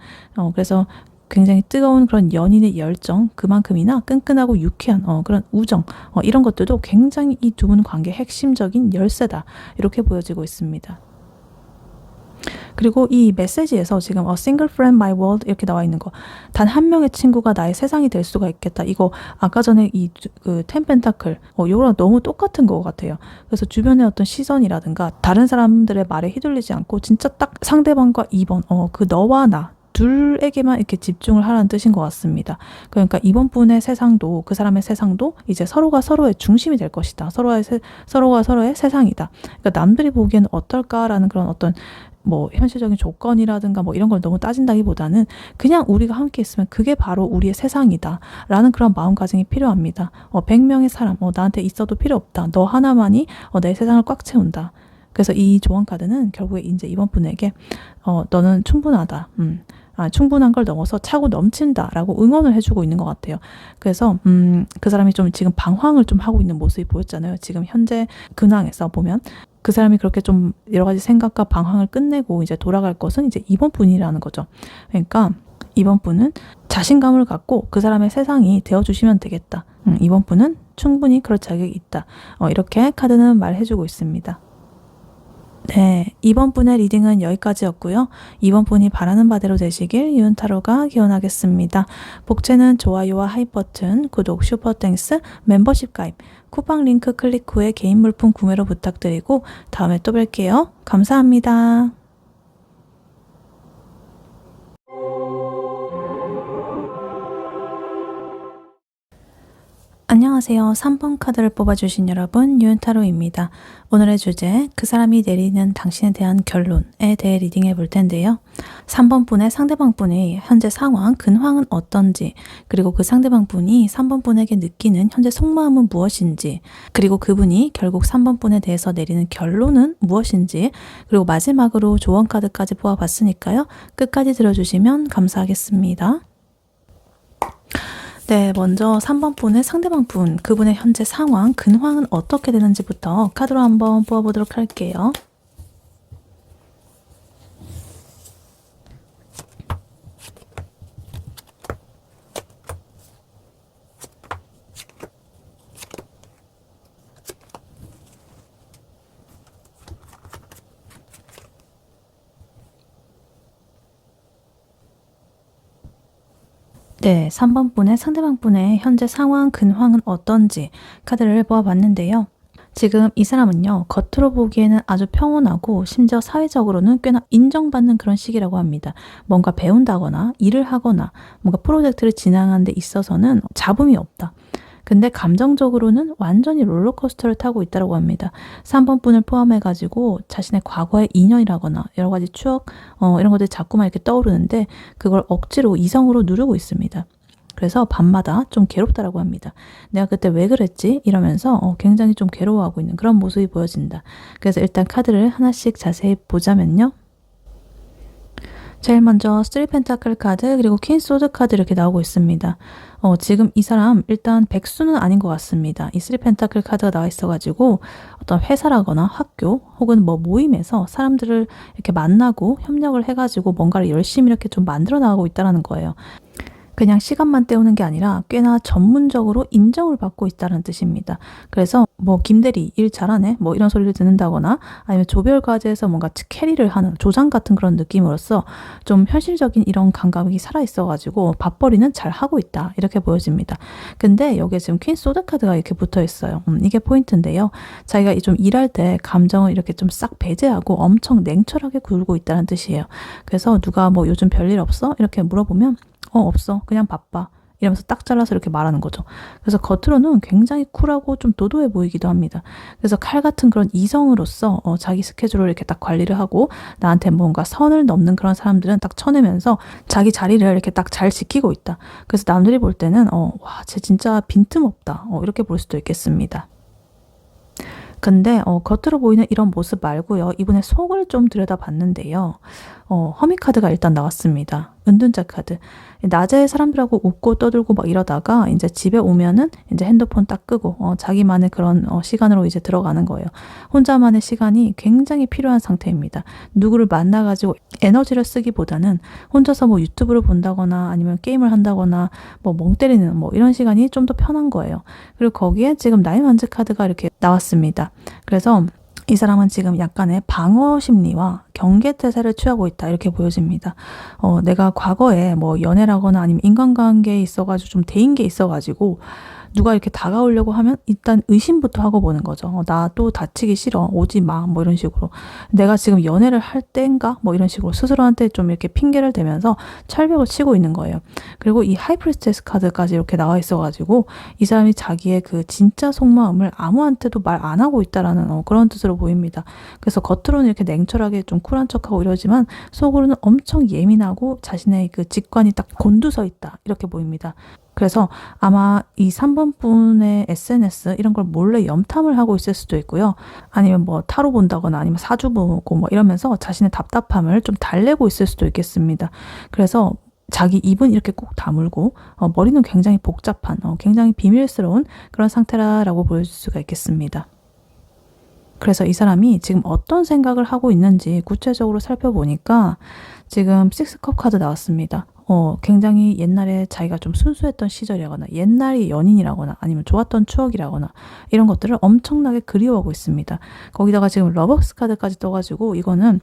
그래서 굉장히 뜨거운 그런 연인의 열정 그만큼이나 끈끈하고 유쾌한 그런 우정 이런 것들도 굉장히 이 두 분 관계의 핵심적인 열쇠다 이렇게 보여지고 있습니다. 그리고 이 메시지에서 지금 A single friend my world 이렇게 나와 있는 거 단 한 명의 친구가 나의 세상이 될 수가 있겠다. 이거 아까 전에 그 텐 펜타클 이거랑 너무 똑같은 것 같아요. 그래서 주변의 어떤 시선이라든가 다른 사람들의 말에 휘둘리지 않고 진짜 딱 상대방과 2번 그 너와 나 둘에게만 이렇게 집중을 하라는 뜻인 것 같습니다. 그러니까 이번 분의 세상도 그 사람의 세상도 이제 서로가 서로의 중심이 될 것이다. 서로가 서로의 세상이다. 그러니까 남들이 보기에는 어떨까라는 그런 어떤 뭐 현실적인 조건이라든가 뭐 이런 걸 너무 따진다기보다는 그냥 우리가 함께 있으면 그게 바로 우리의 세상이다 라는 그런 마음가짐이 필요합니다. 100명의 사람 나한테 있어도 필요 없다. 너 하나만이 내 세상을 꽉 채운다. 그래서 이 조언 카드는 결국에 이제 이번 분에게 너는 충분하다. 충분한 걸 넘어서 차고 넘친다 라고 응원을 해주고 있는 것 같아요. 그래서 그 사람이 좀 지금 방황을 좀 하고 있는 모습이 보였잖아요. 지금 현재 근황에서 보면 그 사람이 그렇게 좀 여러 가지 생각과 방황을 끝내고 이제 돌아갈 것은 이제 이번 분이라는 거죠. 그러니까 이번 분은 자신감을 갖고 그 사람의 세상이 되어주시면 되겠다. 이번 분은 충분히 그럴 자격이 있다. 이렇게 카드는 말해주고 있습니다. 네, 이번 분의 리딩은 여기까지였고요. 이번 분이 바라는 바대로 되시길 유은타로가 기원하겠습니다. 복채는 좋아요와 하이 버튼, 구독, 슈퍼땡스, 멤버십 가입, 쿠팡 링크 클릭 후에 개인 물품 구매로 부탁드리고 다음에 또 뵐게요. 감사합니다. 안녕하세요. 3번 카드를 뽑아주신 여러분, 유은타로입니다. 오늘의 주제, 그 사람이 내리는 당신에 대한 결론에 대해 리딩해 볼 텐데요. 3번 분의 상대방 분의 현재 상황, 근황은 어떤지, 그리고 그 상대방 분이 3번 분에게 느끼는 현재 속마음은 무엇인지, 그리고 그분이 결국 3번 분에 대해서 내리는 결론은 무엇인지, 그리고 마지막으로 조언 카드까지 뽑아봤으니까요. 끝까지 들어주시면 감사하겠습니다. 네, 먼저 3번 분의 상대방 분, 그분의 현재 상황, 근황은 어떻게 되는지부터 카드로 한번 뽑아보도록 할게요. 네, 3번 분의 상대방 분의 현재 상황, 근황은 어떤지 카드를 뽑아봤는데요. 지금 이 사람은요, 겉으로 보기에는 아주 평온하고 심지어 사회적으로는 꽤나 인정받는 그런 시기라고 합니다. 뭔가 배운다거나 일을 하거나 뭔가 프로젝트를 진행하는 데 있어서는 잡음이 없다. 근데 감정적으로는 완전히 롤러코스터를 타고 있다고 합니다. 3번 분을 포함해가지고 자신의 과거의 인연이라거나 여러 가지 추억 이런 것들이 자꾸만 이렇게 떠오르는데 그걸 억지로 이성으로 누르고 있습니다. 그래서 밤마다 좀 괴롭다라고 합니다. 내가 그때 왜 그랬지? 이러면서 굉장히 좀 괴로워하고 있는 그런 모습이 보여진다. 그래서 일단 카드를 하나씩 자세히 보자면요. 제일 먼저 3 펜타클 카드 그리고 퀸 소드 카드 이렇게 나오고 있습니다. 지금 이 사람 일단 백수는 아닌 것 같습니다. 이 3 펜타클 카드가 나와 있어가지고 어떤 회사라거나 학교 혹은 뭐 모임에서 사람들을 이렇게 만나고 협력을 해가지고 뭔가를 열심히 이렇게 좀 만들어 나가고 있다는 거예요. 그냥 시간만 때우는 게 아니라 꽤나 전문적으로 인정을 받고 있다는 뜻입니다. 그래서 뭐 김대리 일 잘하네 뭐 이런 소리를 듣는다거나 아니면 조별 과제에서 뭔가 캐리를 하는 조장 같은 그런 느낌으로써 좀 현실적인 이런 감각이 살아있어가지고 밥벌이는 잘 하고 있다 이렇게 보여집니다. 근데 여기에 지금 퀸 소드 카드가 이렇게 붙어 있어요. 이게 포인트인데요. 자기가 좀 일할 때 감정을 이렇게 좀 싹 배제하고 엄청 냉철하게 굴고 있다는 뜻이에요. 그래서 누가 뭐 요즘 별일 없어? 이렇게 물어보면 없어 그냥 바빠 이러면서 딱 잘라서 이렇게 말하는 거죠. 그래서 겉으로는 굉장히 쿨하고 좀 도도해 보이기도 합니다. 그래서 칼 같은 그런 이성으로서 자기 스케줄을 이렇게 딱 관리를 하고 나한테 뭔가 선을 넘는 그런 사람들은 딱 쳐내면서 자기 자리를 이렇게 딱 잘 지키고 있다. 그래서 남들이 볼 때는 와, 쟤 진짜 빈틈없다. 이렇게 볼 수도 있겠습니다. 근데 겉으로 보이는 이런 모습 말고요. 이분의 속을 좀 들여다봤는데요. 허미 카드가 일단 나왔습니다. 은둔자 카드. 낮에 사람들하고 웃고 떠들고 막 이러다가 이제 집에 오면은 이제 핸드폰 딱 끄고 자기만의 그런 시간으로 이제 들어가는 거예요. 혼자만의 시간이 굉장히 필요한 상태입니다. 누구를 만나가지고 에너지를 쓰기보다는 혼자서 뭐 유튜브를 본다거나 아니면 게임을 한다거나 뭐 멍 때리는 뭐 이런 시간이 좀 더 편한 거예요. 그리고 거기에 지금 나인 완즈 카드가 이렇게 나왔습니다. 그래서 이 사람은 지금 약간의 방어 심리와 경계 태세를 취하고 있다 이렇게 보여집니다. 내가 과거에 뭐 연애라거나 아니면 인간관계에 있어가지고 좀 데인 게 있어가지고 누가 이렇게 다가오려고 하면 일단 의심부터 하고 보는 거죠. 나 또 다치기 싫어. 오지 마. 뭐 이런 식으로. 내가 지금 연애를 할 때인가? 뭐 이런 식으로 스스로한테 좀 이렇게 핑계를 대면서 철벽을 치고 있는 거예요. 그리고 이 하이프리스테스 카드까지 이렇게 나와 있어가지고 이 사람이 자기의 그 진짜 속마음을 아무한테도 말 안 하고 있다라는 그런 뜻으로 보입니다. 그래서 겉으로는 이렇게 냉철하게 좀 쿨한 척하고 이러지만 속으로는 엄청 예민하고 자신의 그 직관이 딱 곤두서 있다. 이렇게 보입니다. 그래서 아마 이 3번 분의 SNS 이런 걸 몰래 염탐을 하고 있을 수도 있고요. 아니면 뭐 타로 본다거나 아니면 사주 보고 뭐 이러면서 자신의 답답함을 좀 달래고 있을 수도 있겠습니다. 그래서 자기 입은 이렇게 꼭 다물고 머리는 굉장히 복잡한 굉장히 비밀스러운 그런 상태라고 보여줄 수가 있겠습니다. 그래서 이 사람이 지금 어떤 생각을 하고 있는지 구체적으로 살펴보니까 지금 식스컵 카드 나왔습니다. 굉장히 옛날에 자기가 좀 순수했던 시절이라거나 옛날의 연인이라거나 아니면 좋았던 추억이라거나 이런 것들을 엄청나게 그리워하고 있습니다. 거기다가 지금 러버스 카드까지 떠가지고 이거는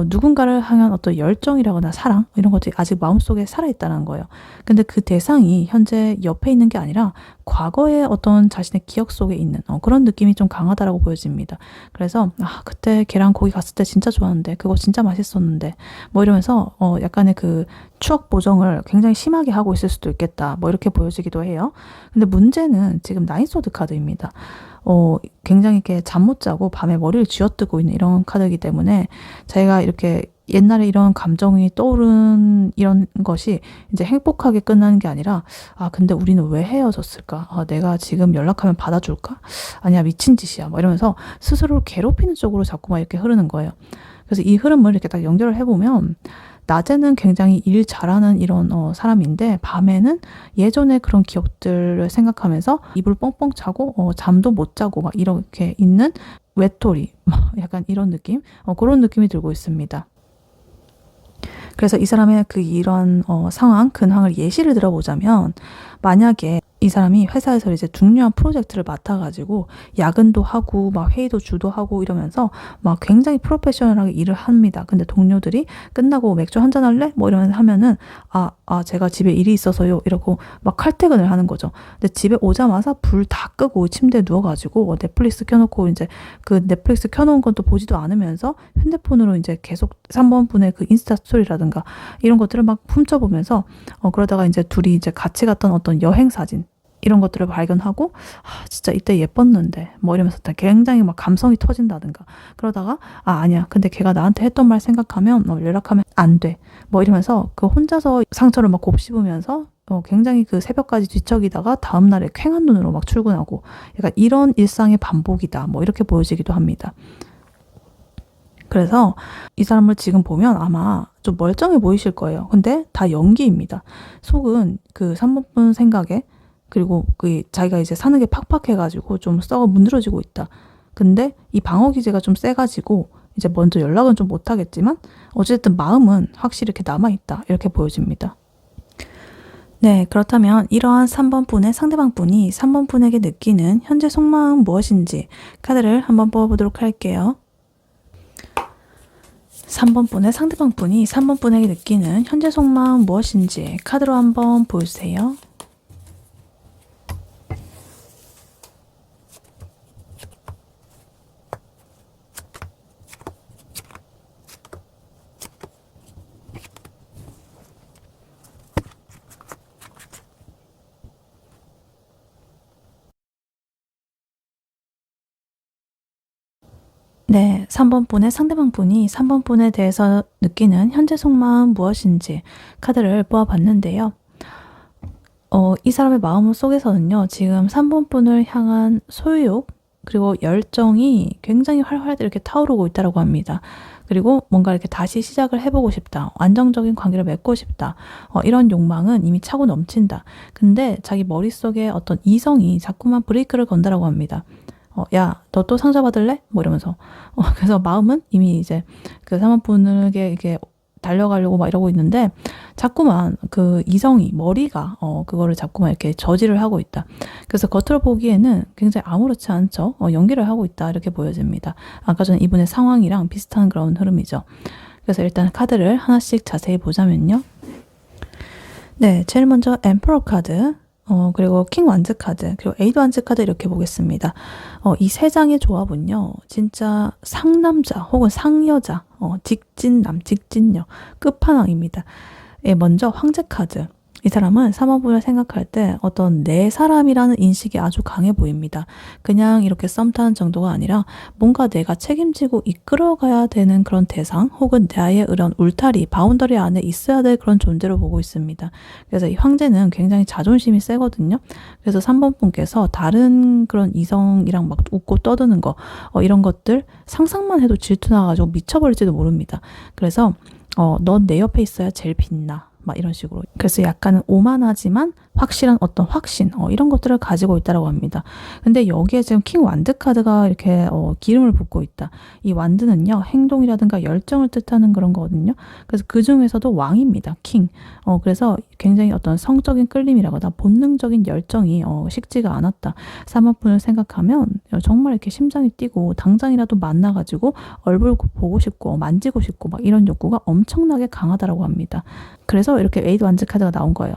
누군가를 향한 어떤 열정이라거나 사랑 이런 것들이 아직 마음속에 살아있다는 거예요. 근데 그 대상이 현재 옆에 있는 게 아니라 과거의 어떤 자신의 기억 속에 있는 그런 느낌이 좀 강하다라고 보여집니다. 그래서 그때 걔랑 거기 갔을 때 진짜 좋았는데 그거 진짜 맛있었는데 뭐 이러면서 약간의 그 추억 보정을 굉장히 심하게 하고 있을 수도 있겠다. 뭐 이렇게 보여지기도 해요. 근데 문제는 지금 나인 소드 카드입니다. 굉장히 이렇게 잠 못 자고 밤에 머리를 쥐어뜨고 있는 이런 카드이기 때문에 자기가 이렇게 옛날에 이런 감정이 떠오른 이런 것이 이제 행복하게 끝나는 게 아니라 근데 우리는 왜 헤어졌을까? 내가 지금 연락하면 받아줄까? 아니야 미친 짓이야. 뭐 이러면서 스스로를 괴롭히는 쪽으로 자꾸만 이렇게 흐르는 거예요. 그래서 이 흐름을 이렇게 딱 연결을 해보면 낮에는 굉장히 일 잘하는 이런 사람인데 밤에는 예전의 그런 기억들을 생각하면서 이불 뻥뻥 차고 잠도 못 자고 막 이렇게 있는 외톨이 약간 이런 느낌 그런 느낌이 들고 있습니다. 그래서 이 사람의 이런 상황, 근황을 예시를 들어보자면 만약에 이 사람이 회사에서 이제 중요한 프로젝트를 맡아가지고 야근도 하고 막 회의도 주도하고 이러면서 막 굉장히 프로페셔널하게 일을 합니다. 근데 동료들이 끝나고 맥주 한잔 할래? 뭐 이러면서 하면은 제가 집에 일이 있어서요. 이러고 막 칼퇴근을 하는 거죠. 근데 집에 오자마자 불 다 끄고 침대에 누워가지고 넷플릭스 켜놓고 이제 그 넷플릭스 켜놓은 건 또 보지도 않으면서 핸드폰으로 이제 계속 3번 분의 그 인스타 스토리라든가 이런 것들을 막 훔쳐보면서 그러다가 이제 둘이 이제 같이 갔던 어떤 여행 사진 이런 것들을 발견하고 진짜 이때 예뻤는데 뭐 이러면서 굉장히 막 감성이 터진다든가 그러다가 아니야 근데 걔가 나한테 했던 말 생각하면 연락하면 안 돼 뭐 이러면서 그 혼자서 상처를 막 곱씹으면서 굉장히 그 새벽까지 뒤척이다가 다음날에 퀭한 눈으로 막 출근하고 약간 이런 일상의 반복이다 뭐 이렇게 보여지기도 합니다. 그래서 이 사람을 지금 보면 아마 좀 멀쩡해 보이실 거예요. 근데 다 연기입니다. 속은 그 3번 분 생각에 그리고 자기가 이제 사는 게 팍팍해가지고 좀 썩어 문드러지고 있다. 근데 이 방어 기제가 좀 세가지고 이제 먼저 연락은 좀 못하겠지만 어쨌든 마음은 확실히 이렇게 남아있다. 이렇게 보여집니다. 네, 그렇다면 이러한 3번 분의 상대방 분이 3번 분에게 느끼는 현재 속마음 무엇인지 카드를 한번 뽑아보도록 할게요. 3번 분의 상대방 분이 3번 분에게 느끼는 현재 속마음 무엇인지 카드로 한번 보여주세요. 네, 3번 분의 상대방 분이 3번 분에 대해서 느끼는 현재 속마음 무엇인지 카드를 뽑아봤는데요. 이 사람의 마음 속에서는요, 지금 3번 분을 향한 소유욕, 그리고 열정이 굉장히 활활 이렇게 타오르고 있다고 합니다. 그리고 뭔가 이렇게 다시 시작을 해보고 싶다. 안정적인 관계를 맺고 싶다. 이런 욕망은 이미 차고 넘친다. 근데 자기 머릿속에 어떤 이성이 자꾸만 브레이크를 건다라고 합니다. 야, 너 또 상처 받을래? 뭐 이러면서. 그래서 마음은 이미 이제 그 3번 분에게 이렇게 달려가려고 막 이러고 있는데 자꾸만 그 이성이 머리가 그거를 자꾸만 이렇게 저지를 하고 있다. 그래서 겉으로 보기에는 굉장히 아무렇지 않죠. 연기를 하고 있다 이렇게 보여집니다. 아까 전에 이분의 상황이랑 비슷한 그런 흐름이죠. 그래서 일단 카드를 하나씩 자세히 보자면요. 네, 제일 먼저 엠퍼러 카드, 그리고 킹 완즈 카드, 그리고 에이드 완즈 카드 이렇게 보겠습니다. 이 세 장의 조합은요, 진짜 상남자 혹은 상여자, 직진남, 직진녀, 끝판왕입니다. 예, 먼저 황제 카드. 이 사람은 3번분을 생각할 때 어떤 내 사람이라는 인식이 아주 강해 보입니다. 그냥 이렇게 썸 타는 정도가 아니라 뭔가 내가 책임지고 이끌어가야 되는 그런 대상 혹은 나의 이런 울타리, 바운더리 안에 있어야 될 그런 존재로 보고 있습니다. 그래서 이 황제는 굉장히 자존심이 세거든요. 그래서 3번분께서 다른 그런 이성이랑 막 웃고 떠드는 거 이런 것들 상상만 해도 질투 나가지고 미쳐버릴지도 모릅니다. 그래서 넌 내 옆에 있어야 제일 빛나. 막 이런 식으로. 그래서 약간은 오만하지만 확실한 어떤 확신, 이런 것들을 가지고 있다고 합니다. 근데 여기에 지금 킹 완드 카드가 이렇게 기름을 붓고 있다. 이 완드는요, 행동이라든가 열정을 뜻하는 그런 거거든요. 그래서 그 중에서도 왕입니다. 킹. 그래서 굉장히 어떤 성적인 끌림이라거나 본능적인 열정이 식지가 않았다. 3번분을 생각하면 정말 이렇게 심장이 뛰고 당장이라도 만나가지고 얼굴 보고 싶고 만지고 싶고 막 이런 욕구가 엄청나게 강하다라고 합니다. 그래서 이렇게 에이드 완즈 카드가 나온 거예요.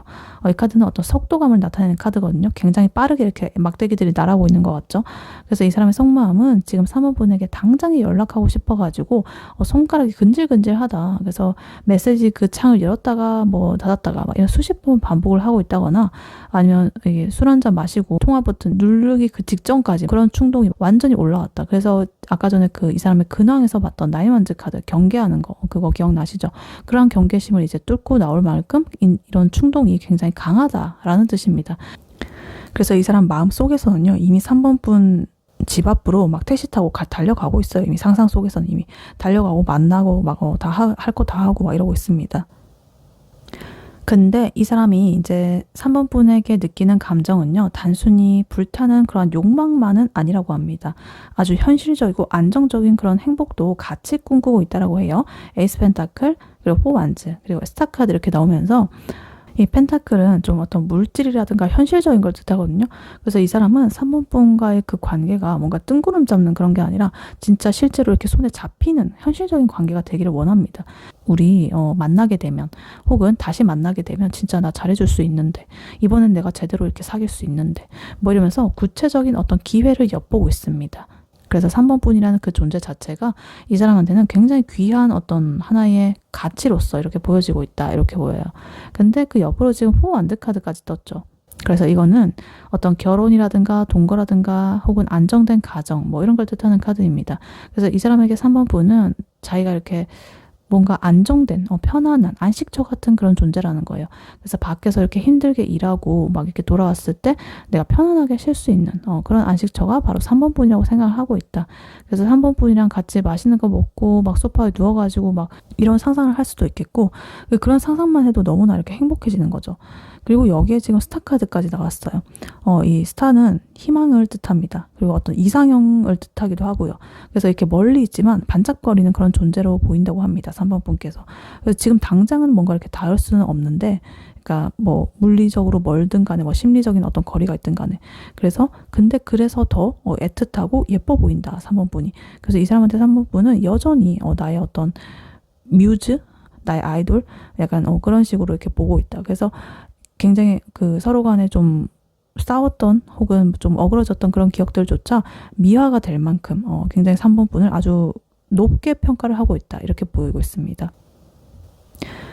이 카드는 어떤 속도감을 나타내는 카드거든요. 굉장히 빠르게 이렇게 막대기들이 날아오고 있는 것 같죠. 그래서 이 사람의 속마음은 지금 3번분에게 당장에 연락하고 싶어가지고 손가락이 근질근질하다. 그래서 메시지 그 창을 열었다가 뭐 닫았다가 막 이런 수십 번 반복을 하고 있다거나 아니면 술 한 잔 마시고 통화 버튼 누르기 그 직전까지 그런 충동이 완전히 올라왔다. 그래서 아까 전에 이 사람의 근황에서 봤던 나인 완즈 카드 경계하는 거 그거 기억나시죠? 그런 경계심을 이제 뚫고 나올 만큼 이런 충동이 굉장히 강하다라는 뜻입니다. 그래서 이 사람 마음 속에서는요, 이미 3번분 집 앞으로 막 택시 타고 달려가고 있어요. 이미 상상 속에서는 이미 달려가고 만나고 막 다 할 거 다 하고 막 이러고 있습니다. 근데 이 사람이 이제 3번분에게 느끼는 감정은요, 단순히 불타는 그런 욕망만은 아니라고 합니다. 아주 현실적이고 안정적인 그런 행복도 같이 꿈꾸고 있다라고 해요. 에이스 펜타클, 그리고 4 완즈, 그리고 스타 카드 이렇게 나오면서 이 펜타클은 좀 어떤 물질이라든가 현실적인 걸 뜻하거든요. 그래서 이 사람은 3번분과의 그 관계가 뭔가 뜬구름 잡는 그런 게 아니라 진짜 실제로 이렇게 손에 잡히는 현실적인 관계가 되기를 원합니다. 우리 만나게 되면 혹은 다시 만나게 되면 진짜 나 잘해줄 수 있는데 이번엔 내가 제대로 이렇게 사귈 수 있는데 뭐 이러면서 구체적인 어떤 기회를 엿보고 있습니다. 그래서 3번분이라는 그 존재 자체가 이 사람한테는 굉장히 귀한 어떤 하나의 가치로서 이렇게 보여지고 있다 이렇게 보여요. 근데 그 옆으로 지금 4 완드 카드까지 떴죠. 그래서 이거는 어떤 결혼이라든가 동거라든가 혹은 안정된 가정 뭐 이런 걸 뜻하는 카드입니다. 그래서 이 사람에게 3번분은 자기가 이렇게 뭔가 안정된, 편안한, 안식처 같은 그런 존재라는 거예요. 그래서 밖에서 이렇게 힘들게 일하고 막 이렇게 돌아왔을 때 내가 편안하게 쉴 수 있는 그런 안식처가 바로 3번분이라고 생각을 하고 있다. 그래서 3번분이랑 같이 맛있는 거 먹고 막 소파에 누워가지고 막 이런 상상을 할 수도 있겠고 그런 상상만 해도 너무나 이렇게 행복해지는 거죠. 그리고 여기에 지금 스타 카드까지 나왔어요. 이 스타는 희망을 뜻합니다. 그리고 어떤 이상형을 뜻하기도 하고요. 그래서 이렇게 멀리 있지만 반짝거리는 그런 존재로 보인다고 합니다. 3번분께서. 그래서 지금 당장은 뭔가 이렇게 닿을 수는 없는데 그러니까 뭐 물리적으로 멀든 간에 뭐 심리적인 어떤 거리가 있든 간에. 근데 그래서 더 애틋하고 예뻐 보인다, 3번 분이. 그래서 이 사람한테 3번 분은 여전히 나의 어떤 뮤즈, 나의 아이돌, 약간 그런 식으로 이렇게 보고 있다. 그래서 굉장히 그 서로 간에 좀 싸웠던 혹은 좀 어그러졌던 그런 기억들조차 미화가 될 만큼 굉장히 3번 분을 아주 높게 평가를 하고 있다, 이렇게 보이고 있습니다.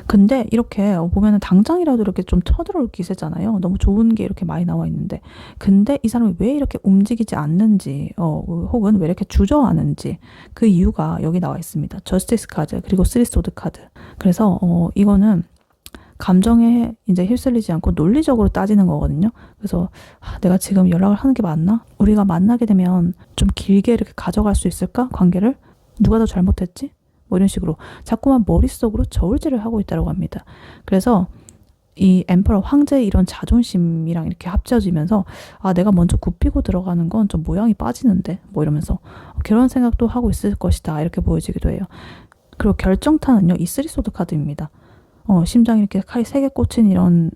근데 이렇게 보면은 당장이라도 이렇게 좀 쳐들어올 기세잖아요. 너무 좋은 게 이렇게 많이 나와 있는데. 근데 이 사람이 왜 이렇게 움직이지 않는지, 혹은 왜 이렇게 주저하는지, 그 이유가 여기 나와 있습니다. 저스티스 카드, 그리고 쓰리 소드 카드. 그래서, 이거는 감정에 이제 휩쓸리지 않고 논리적으로 따지는 거거든요. 그래서 내가 지금 연락을 하는 게 맞나? 우리가 만나게 되면 좀 길게 이렇게 가져갈 수 있을까? 관계를? 누가 더 잘못했지? 뭐 이런 식으로 자꾸만 머릿속으로 저울질을 하고 있다고 합니다. 그래서 이 엠퍼러 황제의 이런 자존심이랑 이렇게 합쳐지면서 내가 먼저 굽히고 들어가는 건 좀 모양이 빠지는데 뭐 이러면서 그런 생각도 하고 있을 것이다, 이렇게 보여지기도 해요. 그리고 결정타는요, 이 쓰리소드 카드입니다. 심장이 이렇게 칼이 3개 꽂힌 이런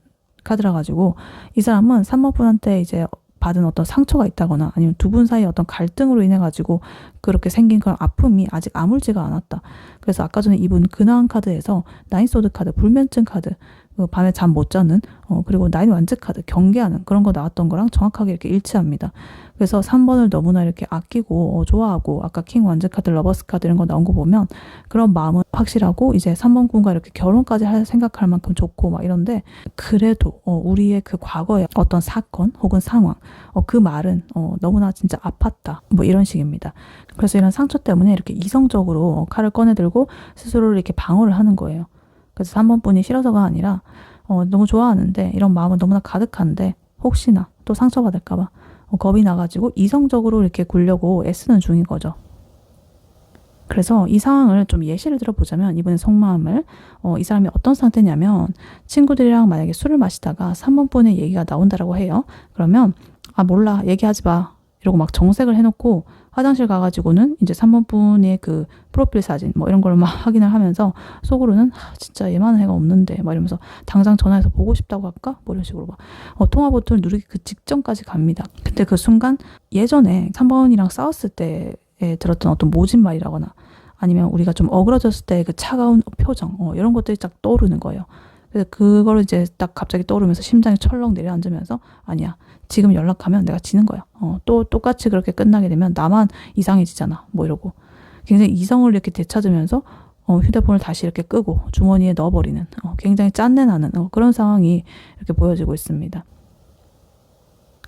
카드라 가지고 이 사람은 3번 분한테 이제 받은 어떤 상처가 있다거나 아니면 두 분 사이의 어떤 갈등으로 인해 가지고 그렇게 생긴 그런 아픔이 아직 아물지가 않았다. 그래서 아까 전에 이분 근황 카드에서 나인소드 카드, 불면증 카드, 밤에 잠 못 자는, 그리고 나인 완즈 카드, 경계하는 그런 거 나왔던 거랑 정확하게 이렇게 일치합니다. 그래서 3번을 너무나 이렇게 아끼고 좋아하고, 아까 킹 완즈 카드, 러버스 카드 이런 거 나온 거 보면 그런 마음은 확실하고 이제 3번 군과 이렇게 결혼까지 할 생각할 만큼 좋고 막 이런데, 그래도 우리의 그 과거의 어떤 사건 혹은 상황, 그 말은 너무나 진짜 아팠다, 뭐 이런 식입니다. 그래서 이런 상처 때문에 이렇게 이성적으로 칼을 꺼내들고 스스로를 이렇게 방어를 하는 거예요. 그래서 3번 분이 싫어서가 아니라 너무 좋아하는데 이런 마음은 너무나 가득한데 혹시나 또 상처받을까봐 겁이 나가지고 이성적으로 이렇게 굴려고 애쓰는 중인 거죠. 그래서 이 상황을 좀 예시를 들어보자면, 이분의 속마음을 이 사람이 어떤 상태냐면, 친구들이랑 만약에 술을 마시다가 3번 분의 얘기가 나온다라고 해요. 그러면 몰라, 얘기하지 마, 이러고 막 정색을 해놓고 화장실 가가지고는 이제 3번 분의 그 프로필 사진 뭐 이런 걸 막 확인을 하면서 속으로는 진짜 얘만한 애가 없는데 막 이러면서 당장 전화해서 보고 싶다고 할까? 뭐 이런 식으로 막 통화 버튼을 누르기 그 직전까지 갑니다. 근데 그 순간 예전에 3번이랑 싸웠을 때에 들었던 어떤 모진말이라거나 아니면 우리가 좀 어그러졌을 때 그 차가운 표정, 이런 것들이 딱 떠오르는 거예요. 그래서 그거를 이제 딱 갑자기 떠오르면서 심장이 철렁 내려앉으면서, 아니야, 지금 연락하면 내가 지는 거야. 또 똑같이 그렇게 끝나게 되면 나만 이상해지잖아, 뭐 이러고 굉장히 이성을 이렇게 되찾으면서 휴대폰을 다시 이렇게 끄고 주머니에 넣어버리는 굉장히 짠내 나는 그런 상황이 이렇게 보여지고 있습니다.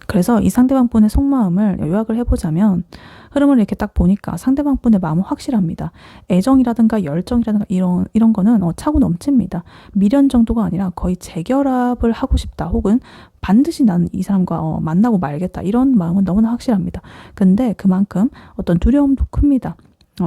그래서 이 상대방 분의 속마음을 요약을 해보자면, 흐름을 이렇게 딱 보니까 상대방 분의 마음은 확실합니다. 애정이라든가 열정이라든가 이런 거는 차고 넘칩니다. 미련 정도가 아니라 거의 재결합을 하고 싶다, 혹은 반드시 나는 이 사람과 만나고 말겠다, 이런 마음은 너무나 확실합니다. 근데 그만큼 어떤 두려움도 큽니다.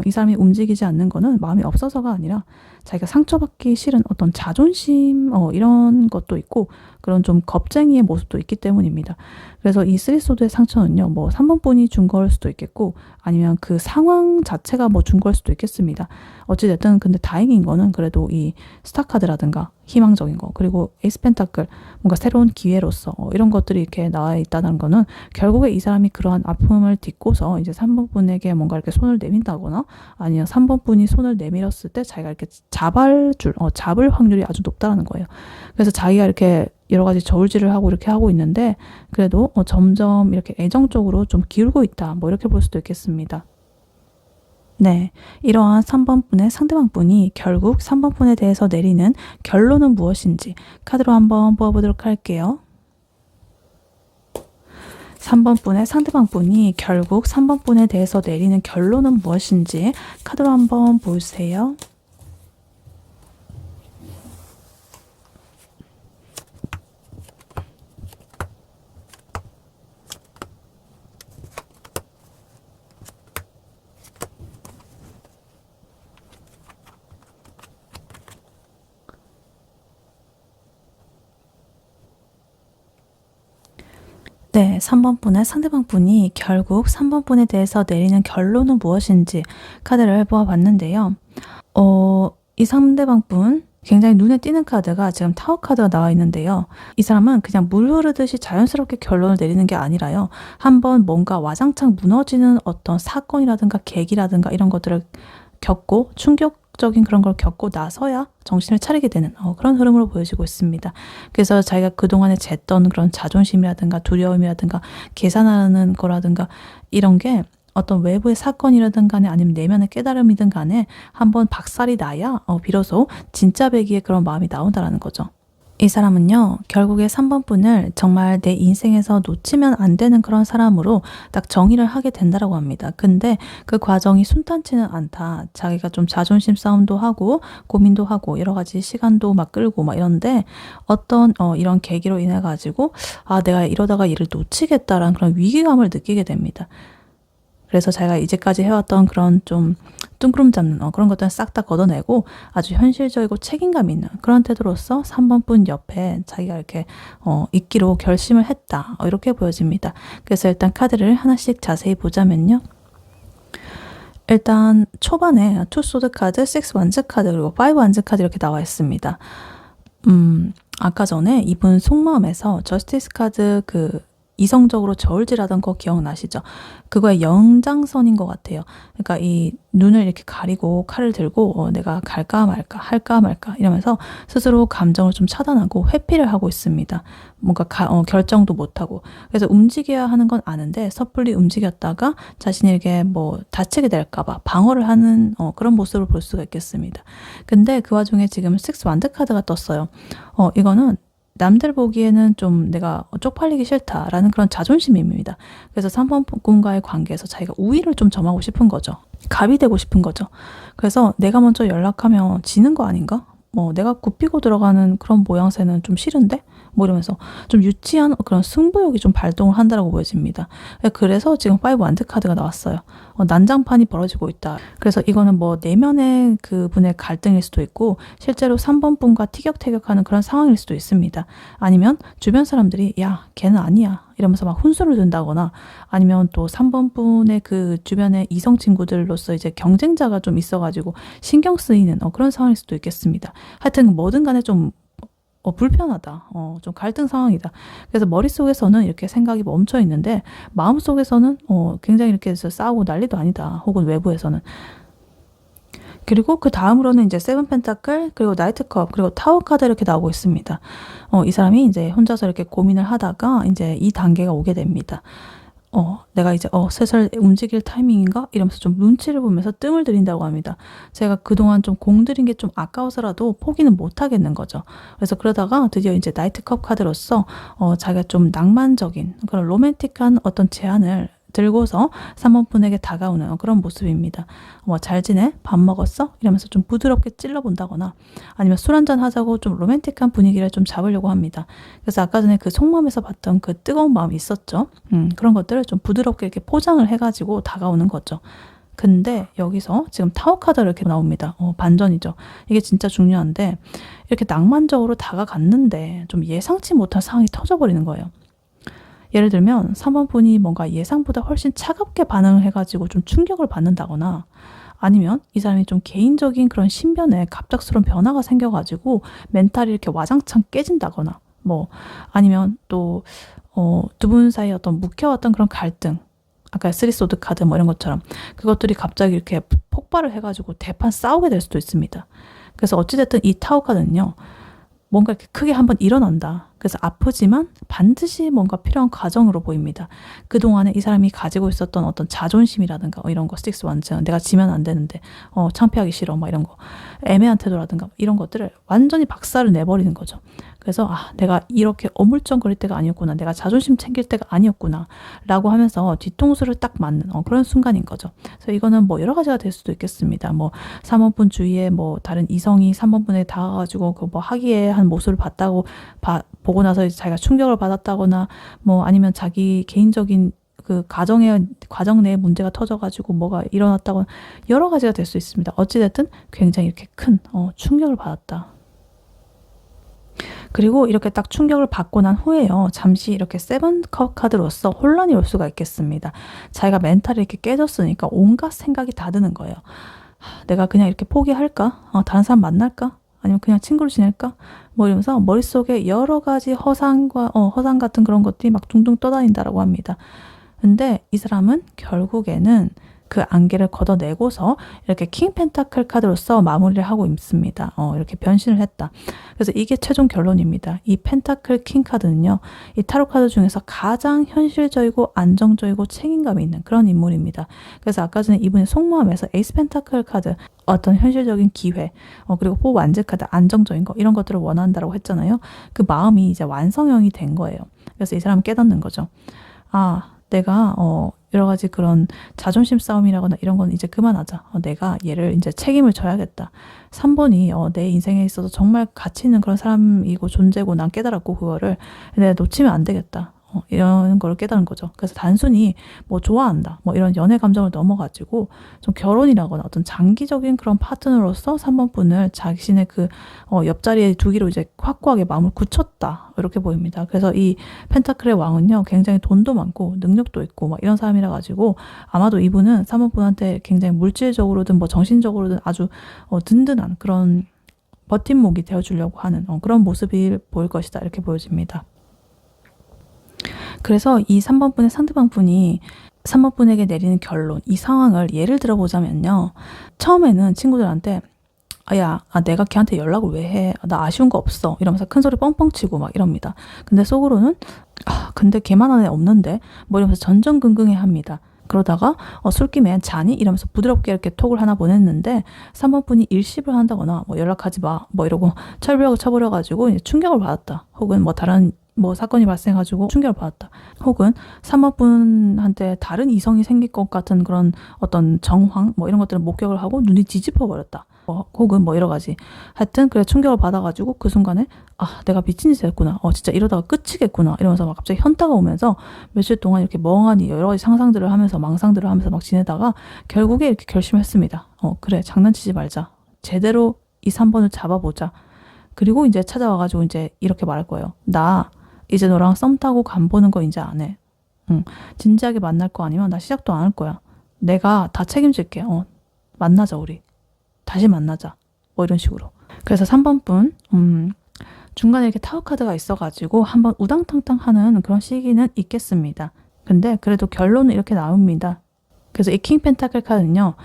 이 사람이 움직이지 않는 거는 마음이 없어서가 아니라 자기가 상처받기 싫은 어떤 자존심, 이런 것도 있고 그런 좀 겁쟁이의 모습도 있기 때문입니다. 그래서 이 쓰리소드의 상처는요, 뭐 3번 분이 준 걸 수도 있겠고 아니면 그 상황 자체가 뭐 준 걸 수도 있겠습니다. 어찌됐든 근데 다행인 거는 그래도 이 스타카드라든가 희망적인 거, 그리고 에이스 펜타클, 뭔가 새로운 기회로서 이런 것들이 이렇게 나와 있다는 거는 결국에 이 사람이 그러한 아픔을 딛고서 이제 3번 분에게 뭔가 이렇게 손을 내민다거나 아니면 3번 분이 손을 내밀었을 때 자기가 이렇게 잡을 확률이 아주 높다는 거예요. 그래서 자기가 이렇게 여러 가지 저울질을 하고 이렇게 하고 있는데 그래도 점점 이렇게 애정적으로 좀 기울고 있다, 뭐 이렇게 볼 수도 있겠습니다. 네, 이러한 3번 분의 상대방 분이 결국 3번 분에 대해서 내리는 결론은 무엇인지 카드로 한번 뽑아보도록 할게요. 3번 분의 상대방 분이 결국 3번 분에 대해서 내리는 결론은 무엇인지 카드로 한번 보세요. 네, 3번 분의 상대방 분이 결국 3번 분에 대해서 내리는 결론은 무엇인지 카드를 뽑아봤는데요. 이 상대방 분, 굉장히 눈에 띄는 카드가 지금 타워 카드가 나와 있는데요. 이 사람은 그냥 물 흐르듯이 자연스럽게 결론을 내리는 게 아니라요. 한번 뭔가 와장창 무너지는 어떤 사건이라든가 계기라든가 이런 것들을 겪고 충격적인 그런 걸 겪고 나서야 정신을 차리게 되는 그런 흐름으로 보여지고 있습니다. 그래서 자기가 그동안에 쟀던 그런 자존심이라든가 두려움이라든가 계산하는 거라든가 이런 게 어떤 외부의 사건이라든 간에 아니면 내면의 깨달음이든 간에 한번 박살이 나야 비로소 진짜 배기의 그런 마음이 나온다라는 거죠. 이 사람은요, 결국에 3번 분을 정말 내 인생에서 놓치면 안 되는 그런 사람으로 딱 정의를 하게 된다라고 합니다. 근데 그 과정이 순탄치는 않다. 자기가 좀 자존심 싸움도 하고 고민도 하고 여러 가지 시간도 막 끌고 막 이런데 어떤 이런 계기로 인해 가지고 내가 이러다가 일을 놓치겠다라는 그런 위기감을 느끼게 됩니다. 그래서 자기가 이제까지 해왔던 그런 좀 뚱그름 잡는 그런 것들은 싹 다 걷어내고 아주 현실적이고 책임감 있는 그런 태도로서 3번 분 옆에 자기가 이렇게 있기로 결심을 했다. 이렇게 보여집니다. 그래서 일단 카드를 하나씩 자세히 보자면요. 일단 초반에 투 소드 카드, 6 완즈 카드, 그리고 5 완즈 카드 이렇게 나와 있습니다. 아까 전에 이분 속마음에서 저스티스 카드 이성적으로 저울질하던 거 기억나시죠? 그거의 연장선인 것 같아요. 그러니까 이 눈을 이렇게 가리고 칼을 들고 내가 갈까 말까 할까 말까 이러면서 스스로 감정을 좀 차단하고 회피를 하고 있습니다. 뭔가 결정도 못하고 그래서 움직여야 하는 건 아는데 섣불리 움직였다가 자신이 이렇게 다치게 될까 봐 방어를 하는 그런 모습을 볼 수가 있겠습니다. 근데 그 와중에 지금 6 완드 카드가 떴어요. 이거는 남들 보기에는 좀 내가 쪽팔리기 싫다라는 그런 자존심입니다. 그래서 3번 분과의 관계에서 자기가 우위를 좀 점하고 싶은 거죠. 갑이 되고 싶은 거죠. 그래서 내가 먼저 연락하면 지는 거 아닌가? 내가 굽히고 들어가는 그런 모양새는 좀 싫은데? 이러면서 좀 유치한 그런 승부욕이 좀 발동을 한다라고 보여집니다. 그래서 지금 5 완드 카드가 나왔어요. 난장판이 벌어지고 있다. 그래서 이거는 내면의 그분의 갈등일 수도 있고 실제로 3번 분과 티격태격하는 그런 상황일 수도 있습니다. 아니면 주변 사람들이 야 걔는 아니야 이러면서 막 훈수를 둔다거나 아니면 또 3번 분의 그 주변의 이성 친구들로서 이제 경쟁자가 좀 있어가지고 신경 쓰이는 그런 상황일 수도 있겠습니다. 하여튼 뭐든 간에 좀 불편하다. 좀 갈등 상황이다. 그래서 머릿속에서는 이렇게 생각이 멈춰 있는데 마음속에서는 굉장히 이렇게 해서 싸우고 난리도 아니다. 혹은 외부에서는. 그리고 그 다음으로는 이제 세븐 펜타클 그리고 나이트컵 그리고 타워 카드 이렇게 나오고 있습니다. 이 사람이 이제 혼자서 이렇게 고민을 하다가 이제 이 단계가 오게 됩니다. 내가 이제 슬슬 움직일 타이밍인가? 이러면서 좀 눈치를 보면서 뜸을 들인다고 합니다. 제가 그동안 좀 공들인 게 좀 아까워서라도 포기는 못 하겠는 거죠. 그래서 그러다가 드디어 이제 나이트컵 카드로서 자기가 좀 낭만적인 그런 로맨틱한 어떤 제안을 들고서 3번 분에게 다가오는 그런 모습입니다. 잘 지내? 밥 먹었어? 이러면서 좀 부드럽게 찔러본다거나 아니면 술 한잔 하자고 좀 로맨틱한 분위기를 좀 잡으려고 합니다. 그래서 아까 전에 그 속마음에서 봤던 그 뜨거운 마음이 있었죠. 그런 것들을 좀 부드럽게 이렇게 포장을 해가지고 다가오는 거죠. 근데 여기서 지금 타워 카드가 이렇게 나옵니다. 반전이죠. 이게 진짜 중요한데 이렇게 낭만적으로 다가갔는데 좀 예상치 못한 상황이 터져버리는 거예요. 예를 들면 3번 분이 뭔가 예상보다 훨씬 차갑게 반응을 해가지고 좀 충격을 받는다거나 아니면 이 사람이 좀 개인적인 그런 신변에 갑작스러운 변화가 생겨가지고 멘탈이 이렇게 와장창 깨진다거나 아니면 또 두 분 사이에 어떤 묵혀왔던 그런 갈등 아까 3 소드 카드 이런 것처럼 그것들이 갑자기 이렇게 폭발을 해가지고 대판 싸우게 될 수도 있습니다. 그래서 어찌됐든 이 타워 카드는요. 뭔가 이렇게 크게 한번 일어난다. 그래서 아프지만 반드시 뭔가 필요한 과정으로 보입니다. 그동안에 이 사람이 가지고 있었던 어떤 자존심이라든가 이런 거, 6 완즈, 내가 지면 안 되는데 창피하기 싫어 이런 거, 애매한 태도라든가 이런 것들을 완전히 박살을 내버리는 거죠. 그래서 내가 이렇게 어물쩡거릴 때가 아니었구나. 내가 자존심 챙길 때가 아니었구나. 라고 하면서 뒤통수를 딱 맞는 그런 순간인 거죠. 그래서 이거는 여러 가지가 될 수도 있겠습니다. 3번분 주위에 다른 이성이 3번분에 닿아가지고 하기에 한 모습을 보고 나서 이제 자기가 충격을 받았다거나 아니면 자기 개인적인 그 과정 내에 문제가 터져가지고 뭐가 일어났다거나 여러 가지가 될 수 있습니다. 어찌됐든 굉장히 이렇게 큰 충격을 받았다. 그리고 이렇게 딱 충격을 받고 난 후에요. 잠시 이렇게 세븐컵 카드로서 혼란이 올 수가 있겠습니다. 자기가 멘탈이 이렇게 깨졌으니까 온갖 생각이 다 드는 거예요. 내가 그냥 이렇게 포기할까? 다른 사람 만날까? 아니면 그냥 친구로 지낼까? 뭐 이러면서 머릿속에 여러 가지 허상 같은 그런 것들이 막 둥둥 떠다닌다라고 합니다. 근데 이 사람은 결국에는 그 안개를 걷어내고서 이렇게 킹 펜타클 카드로서 마무리를 하고 있습니다. 이렇게 변신을 했다. 그래서 이게 최종 결론입니다. 이 펜타클 킹 카드는요, 이 타로 카드 중에서 가장 현실적이고 안정적이고 책임감이 있는 그런 인물입니다. 그래서 아까 전에 이분의 속마음에서 에이스 펜타클 카드, 어떤 현실적인 기회, 그리고 포 완즈 카드, 안정적인 거, 이런 것들을 원한다라고 했잖아요. 그 마음이 이제 완성형이 된 거예요. 그래서 이 사람은 깨닫는 거죠. 아, 내가 여러 가지 그런 자존심 싸움이라거나 이런 건 이제 그만하자. 내가 얘를 이제 책임을 져야겠다. 3번이 내 인생에 있어서 정말 가치 있는 그런 사람이고 존재고 난 깨달았고 그거를 내가 놓치면 안 되겠다. 이런 걸 깨달은 거죠. 그래서 단순히 뭐 좋아한다, 뭐 이런 연애 감정을 넘어가지고 좀 결혼이라거나 어떤 장기적인 그런 파트너로서 3번 분을 자신의 그 옆자리에 두기로 이제 확고하게 마음을 굳혔다, 이렇게 보입니다. 그래서 이 펜타클의 왕은요, 굉장히 돈도 많고 능력도 있고 막 이런 사람이라 가지고 아마도 이분은 3번 분한테 굉장히 물질적으로든 뭐 정신적으로든 아주 든든한 그런 버팀목이 되어주려고 하는 그런 모습이 보일 것이다, 이렇게 보여집니다. 그래서 이 3번 분의 상대방 분이 3번 분에게 내리는 결론, 이 상황을 예를 들어보자면요. 처음에는 친구들한테 내가 걔한테 연락을 왜 해? 나 아쉬운 거 없어. 이러면서 큰 소리 뻥뻥 치고 막 이럽니다. 근데 속으로는 근데 걔만한 애 없는데? 뭐 이러면서 전전긍긍해 합니다. 그러다가 술김에 자니? 이러면서 부드럽게 이렇게 톡을 하나 보냈는데 3번 분이 일십을 한다거나 뭐 연락하지 마, 뭐 이러고 철벽을 쳐버려가지고 이제 충격을 받았다. 혹은 뭐 다른 사건이 발생해가지고 충격을 받았다. 혹은 3번 분한테 다른 이성이 생길 것 같은 그런 어떤 정황, 뭐 이런 것들을 목격을 하고 눈이 뒤집어 버렸다. 혹은 뭐 여러 가지. 하여튼 그래 충격을 받아가지고 그 순간에 내가 미친 짓을 했구나. 진짜 이러다가 끝이겠구나. 이러면서 막 갑자기 현타가 오면서 며칠 동안 이렇게 멍하니 여러 가지 상상들을 하면서 망상들을 하면서 막 지내다가 결국에 이렇게 결심했습니다. 그래 장난치지 말자. 제대로 이 3번을 잡아보자. 그리고 이제 찾아와가지고 이제 이렇게 말할 거예요. 나 이제 너랑 썸 타고 간 보는 거 이제 안 해. 진지하게 만날 거 아니면 나 시작도 안 할 거야. 내가 다 책임질게. 만나자 우리. 다시 만나자. 뭐 이런 식으로. 그래서 3번 분 중간에 이렇게 타워 카드가 있어가지고 한번 우당탕탕 하는 그런 시기는 있겠습니다. 근데 그래도 결론은 이렇게 나옵니다. 그래서 이 킹 펜타클 카드는요,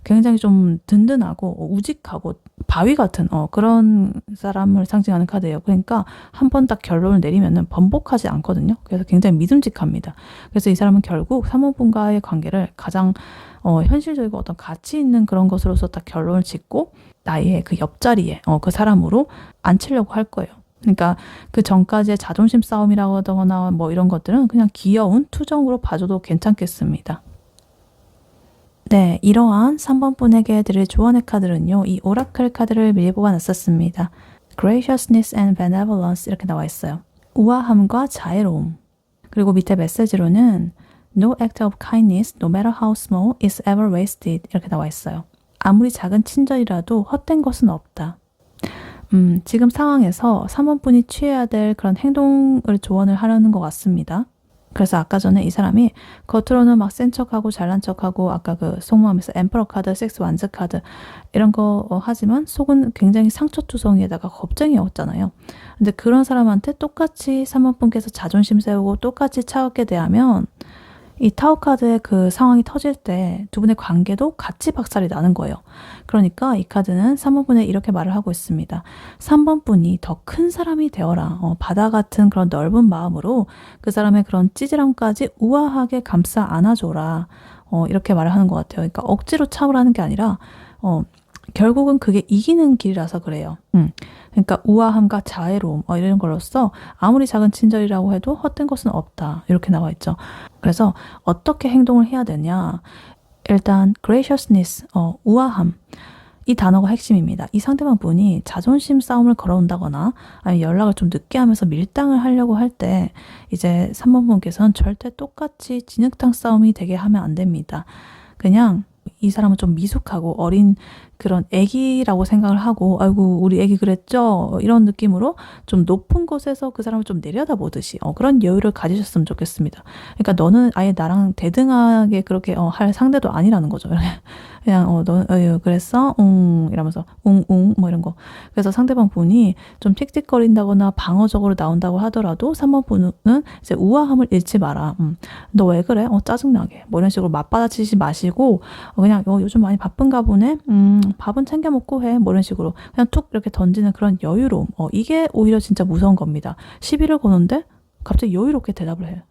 굉장히 좀 든든하고 우직하고 바위 같은 그런 사람을 상징하는 카드예요. 그러니까 한 번 딱 결론을 내리면은 번복하지 않거든요. 그래서 굉장히 믿음직합니다. 그래서 이 사람은 결국 3번 분과의 관계를 가장 현실적이고 어떤 가치 있는 그런 것으로서 딱 결론을 짓고 나의 그 옆자리에 그 사람으로 앉히려고 할 거예요. 그러니까 그 전까지의 자존심 싸움이라고 하거나 뭐 이런 것들은 그냥 귀여운 투정으로 봐줘도 괜찮겠습니다. 네, 이러한 3번 분에게 드릴 조언의 카드는요, 이 오라클 카드를 미리 뽑아놨었습니다. Graciousness and Benevolence 이렇게 나와 있어요. 우아함과 자애로움. 그리고 밑에 메시지로는 No act of kindness, no matter how small, is ever wasted 이렇게 나와 있어요. 아무리 작은 친절이라도 헛된 것은 없다. 지금 상황에서 3번 분이 취해야 될 그런 행동을 조언을 하려는 것 같습니다. 그래서 아까 전에 이 사람이 겉으로는 막 센 척하고 잘난 척하고 아까 그 속마음에서 엠퍼러 카드, 섹스 완즈 카드 이런 거 하지만 속은 굉장히 상처투성이에다가 겁쟁이였잖아요. 근데 그런 사람한테 똑같이 3번 분께서 자존심 세우고 똑같이 차갑게 대하면 이 타워 카드의 그 상황이 터질 때 두 분의 관계도 같이 박살이 나는 거예요. 그러니까 이 카드는 3번 분에 이렇게 말을 하고 있습니다. 3번 분이 더 큰 사람이 되어라. 바다 같은 그런 넓은 마음으로 그 사람의 그런 찌질함까지 우아하게 감싸 안아줘라. 이렇게 말을 하는 것 같아요. 그러니까 억지로 참으라는 게 아니라 결국은 그게 이기는 길이라서 그래요. 그러니까 우아함과 자애로움 이런 걸로써 아무리 작은 친절이라고 해도 헛된 것은 없다. 이렇게 나와 있죠. 그래서 어떻게 행동을 해야 되냐. 일단 graciousness, 우아함. 이 단어가 핵심입니다. 이 상대방 분이 자존심 싸움을 걸어온다거나 아니면 연락을 좀 늦게 하면서 밀당을 하려고 할 때 이제 3번 분께서는 절대 똑같이 진흙탕 싸움이 되게 하면 안 됩니다. 그냥 이 사람은 좀 미숙하고 어린 그런 애기라고 생각을 하고 아이고 우리 애기 그랬죠? 이런 느낌으로 좀 높은 곳에서 그 사람을 좀 내려다보듯이 그런 여유를 가지셨으면 좋겠습니다. 그러니까 너는 아예 나랑 대등하게 그렇게 할 상대도 아니라는 거죠. 그냥 너 그랬어? 이러면서 뭐 이런 거. 그래서 상대방 분이 좀 틱틱거린다거나 방어적으로 나온다고 하더라도 3번 분은 이제 우아함을 잃지 마라. 너 왜 그래? 짜증나게. 뭐 이런 식으로 맞받아치지 마시고 그냥 요즘 많이 바쁜가 보네. 밥은 챙겨 먹고 해. 뭐 이런 식으로 그냥 툭 이렇게 던지는 그런 여유로움. 이게 오히려 진짜 무서운 겁니다. 시비를 거는데 갑자기 여유롭게 대답을 해.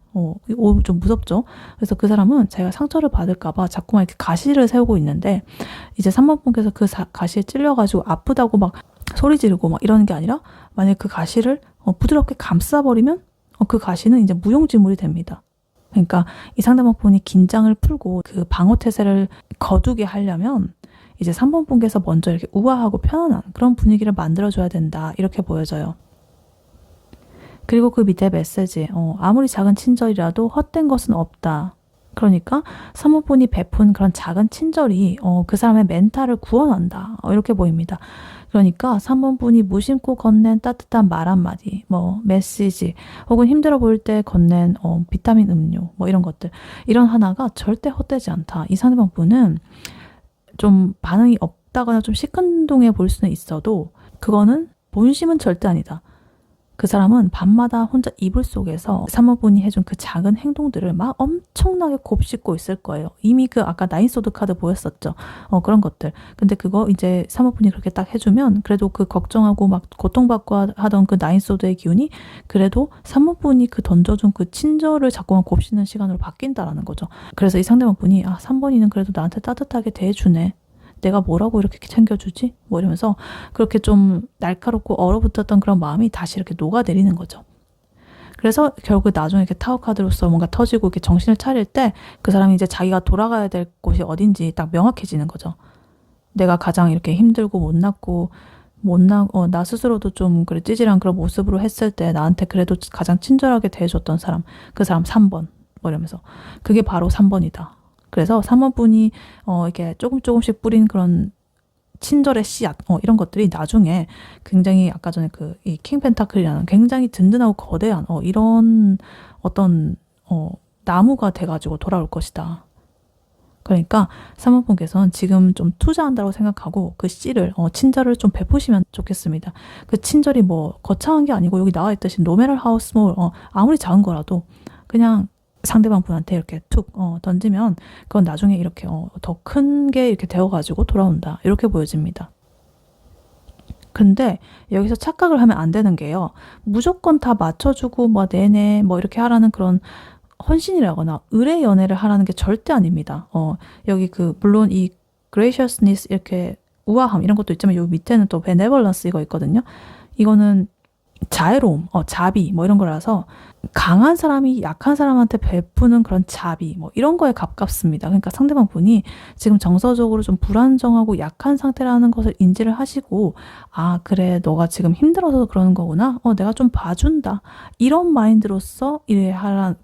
좀 무섭죠? 그래서 그 사람은 자기가 상처를 받을까봐 자꾸만 이렇게 가시를 세우고 있는데, 이제 3번 분께서 그 가시에 찔려가지고 아프다고 막 소리 지르고 막 이러는 게 아니라, 만약에 그 가시를 부드럽게 감싸버리면, 그 가시는 이제 무용지물이 됩니다. 그러니까 이 상대방 분이 긴장을 풀고 그 방어태세를 거두게 하려면, 이제 3번 분께서 먼저 이렇게 우아하고 편안한 그런 분위기를 만들어줘야 된다. 이렇게 보여져요. 그리고 그 밑에 메시지, 아무리 작은 친절이라도 헛된 것은 없다. 그러니까 3번 분이 베푼 그런 작은 친절이 그 사람의 멘탈을 구원한다. 이렇게 보입니다. 그러니까 3번 분이 무심코 건넨 따뜻한 말 한마디, 뭐 메시지, 혹은 힘들어 보일 때 건넨 비타민 음료, 뭐 이런 것들. 이런 하나가 절대 헛되지 않다. 이 상대방 분은 좀 반응이 없다거나 좀 시큰둥해 보일 수는 있어도 그거는 본심은 절대 아니다. 그 사람은 밤마다 혼자 이불 속에서 사모분이 해준 그 작은 행동들을 막 엄청나게 곱씹고 있을 거예요. 이미 그 아까 나인소드 카드 보였었죠. 그런 것들. 근데 그거 이제 사모분이 그렇게 딱 해주면 그래도 그 걱정하고 막 고통받고 하던 그 나인소드의 기운이 그래도 사모분이 그 던져준 그 친절을 자꾸만 곱씹는 시간으로 바뀐다라는 거죠. 그래서 이 상대방분이 3번이는 그래도 나한테 따뜻하게 대해주네. 내가 뭐라고 이렇게 챙겨주지? 뭐 이러면서 그렇게 좀 날카롭고 얼어붙었던 그런 마음이 다시 이렇게 녹아내리는 거죠. 그래서 결국 나중에 이렇게 타워 카드로서 뭔가 터지고 이렇게 정신을 차릴 때 그 사람이 이제 자기가 돌아가야 될 곳이 어딘지 딱 명확해지는 거죠. 내가 가장 이렇게 힘들고 못났고 나 스스로도 좀 그래 찌질한 그런 모습으로 했을 때 나한테 그래도 가장 친절하게 대해줬던 사람, 그 사람 3번 뭐 이러면서 그게 바로 3번이다. 그래서 3번 분이 이렇게 조금씩 뿌린 그런 친절의 씨앗 이런 것들이 나중에 굉장히 아까 전에 이 킹 펜타클이라는 굉장히 든든하고 거대한 이런 어떤 나무가 돼가지고 돌아올 것이다. 그러니까 3번 분께서는 지금 좀 투자한다고 생각하고 그 씨를 친절을 좀 베푸시면 좋겠습니다. 그 친절이 뭐 거창한 게 아니고 여기 나와 있듯이 노메럴 하우스 몰 아무리 작은 거라도 그냥 상대방 분한테 이렇게 툭 던지면 그건 나중에 이렇게 더 큰 게 이렇게 되어가지고 돌아온다. 이렇게 보여집니다. 근데 여기서 착각을 하면 안 되는 게요. 무조건 다 맞춰주고 뭐 네네 뭐 이렇게 하라는 그런 헌신이라거나 의뢰 연애를 하라는 게 절대 아닙니다. 여기 물론 이 graciousness 이렇게 우아함 이런 것도 있지만 여기 밑에는 또 benevolence 이거 있거든요. 이거는 자애로움, 자비 뭐 이런 거라서 강한 사람이 약한 사람한테 베푸는 그런 자비 뭐 이런 거에 가깝습니다. 그러니까 상대방 분이 지금 정서적으로 좀 불안정하고 약한 상태라는 것을 인지를 하시고 그래 너가 지금 힘들어서 그러는 거구나. 내가 좀 봐준다. 이런 마인드로서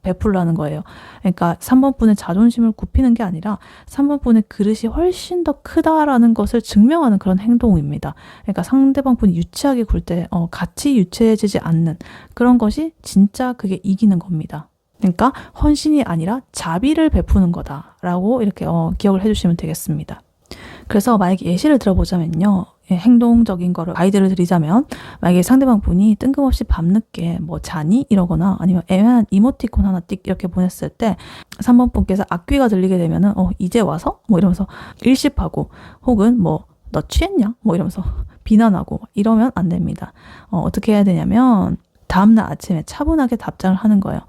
베풀라는 거예요. 그러니까 3번 분의 자존심을 굽히는 게 아니라 3번 분의 그릇이 훨씬 더 크다라는 것을 증명하는 그런 행동입니다. 그러니까 상대방 분이 유치하게 굴 때 같이 유치해지지 않는 그런 것이 진짜 그게 이기는 겁니다. 그러니까 헌신이 아니라 자비를 베푸는 거다라고 이렇게 기억을 해주시면 되겠습니다. 그래서 만약에 예시를 들어보자면요. 행동적인 거를 아이디어를 드리자면 만약에 상대방 분이 뜬금없이 밤늦게 뭐 자니? 이러거나 아니면 애매한 이모티콘 하나 띡 이렇게 보냈을 때 3번 분께서 악귀가 들리게 되면은 이제 와서? 뭐 이러면서 일십하고 혹은 뭐 너 취했냐? 뭐 이러면서 비난하고 이러면 안 됩니다. 어떻게 해야 되냐면 다음날 아침에 차분하게 답장을 하는 거예요.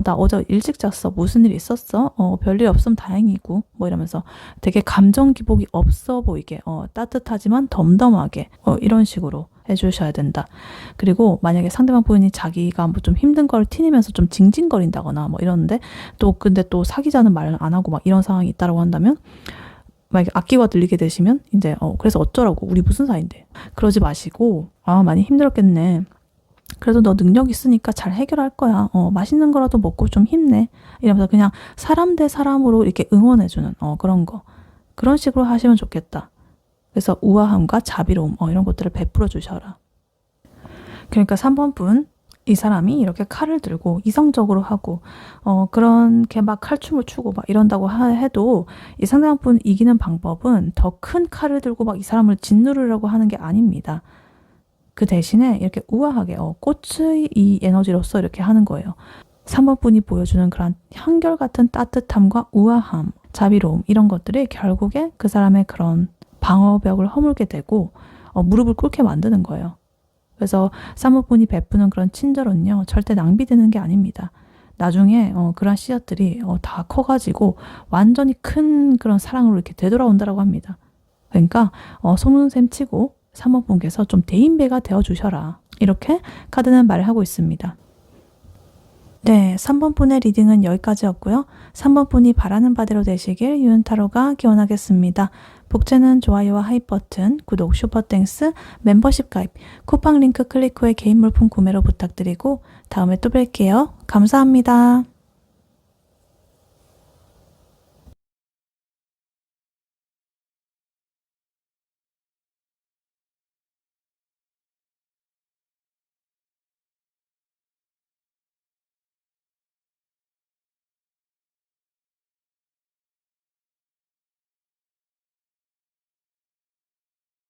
나 어제 일찍 잤어. 무슨 일 있었어? 별일 없으면 다행이고 뭐 이러면서 되게 감정 기복이 없어 보이게 따뜻하지만 덤덤하게 이런 식으로 해주셔야 된다. 그리고 만약에 상대방 분이 자기가 뭐 좀 힘든 걸 티내면서 좀 징징거린다거나 뭐 이러는데 근데 또 사귀자는 말을 안 하고 막 이런 상황이 있다고 한다면 만약에 악기가 들리게 되시면 이제 그래서 어쩌라고 우리 무슨 사이인데 그러지 마시고 많이 힘들었겠네. 그래도 너 능력 있으니까 잘 해결할 거야. 맛있는 거라도 먹고 좀 힘내. 이러면서 그냥 사람 대 사람으로 이렇게 응원해주는 그런 거. 그런 식으로 하시면 좋겠다. 그래서 우아함과 자비로움 이런 것들을 베풀어 주셔라. 그러니까 3번 분 이 사람이 이렇게 칼을 들고 이성적으로 하고 그렇게 막 칼춤을 추고 막 이런다고 해도 이 상대방 이기는 방법은 더 큰 칼을 들고 막 이 사람을 짓누르려고 하는 게 아닙니다. 그 대신에 이렇게 우아하게 꽃의 이 에너지로서 이렇게 하는 거예요. 3번 분이 보여주는 그런 한결같은 따뜻함과 우아함, 자비로움 이런 것들이 결국에 그 사람의 그런 방어벽을 허물게 되고 무릎을 꿇게 만드는 거예요. 그래서 3번 분이 베푸는 그런 친절은요 절대 낭비되는 게 아닙니다. 나중에 그런 씨앗들이 다 커가지고 완전히 큰 그런 사랑으로 이렇게 되돌아온다라고 합니다. 그러니까 속눈샘 치고 3번 분께서 좀 대인배가 되어주셔라. 이렇게 카드는 말을 하고 있습니다. 네, 3번 분의 리딩은 여기까지였고요. 3번 분이 바라는 바대로 되시길 유은타로가 기원하겠습니다. 복제는 좋아요와 하이 버튼, 구독, 슈퍼땡스, 멤버십 가입, 쿠팡 링크 클릭 후에 개인 물품 구매로 부탁드리고 다음에 또 뵐게요. 감사합니다.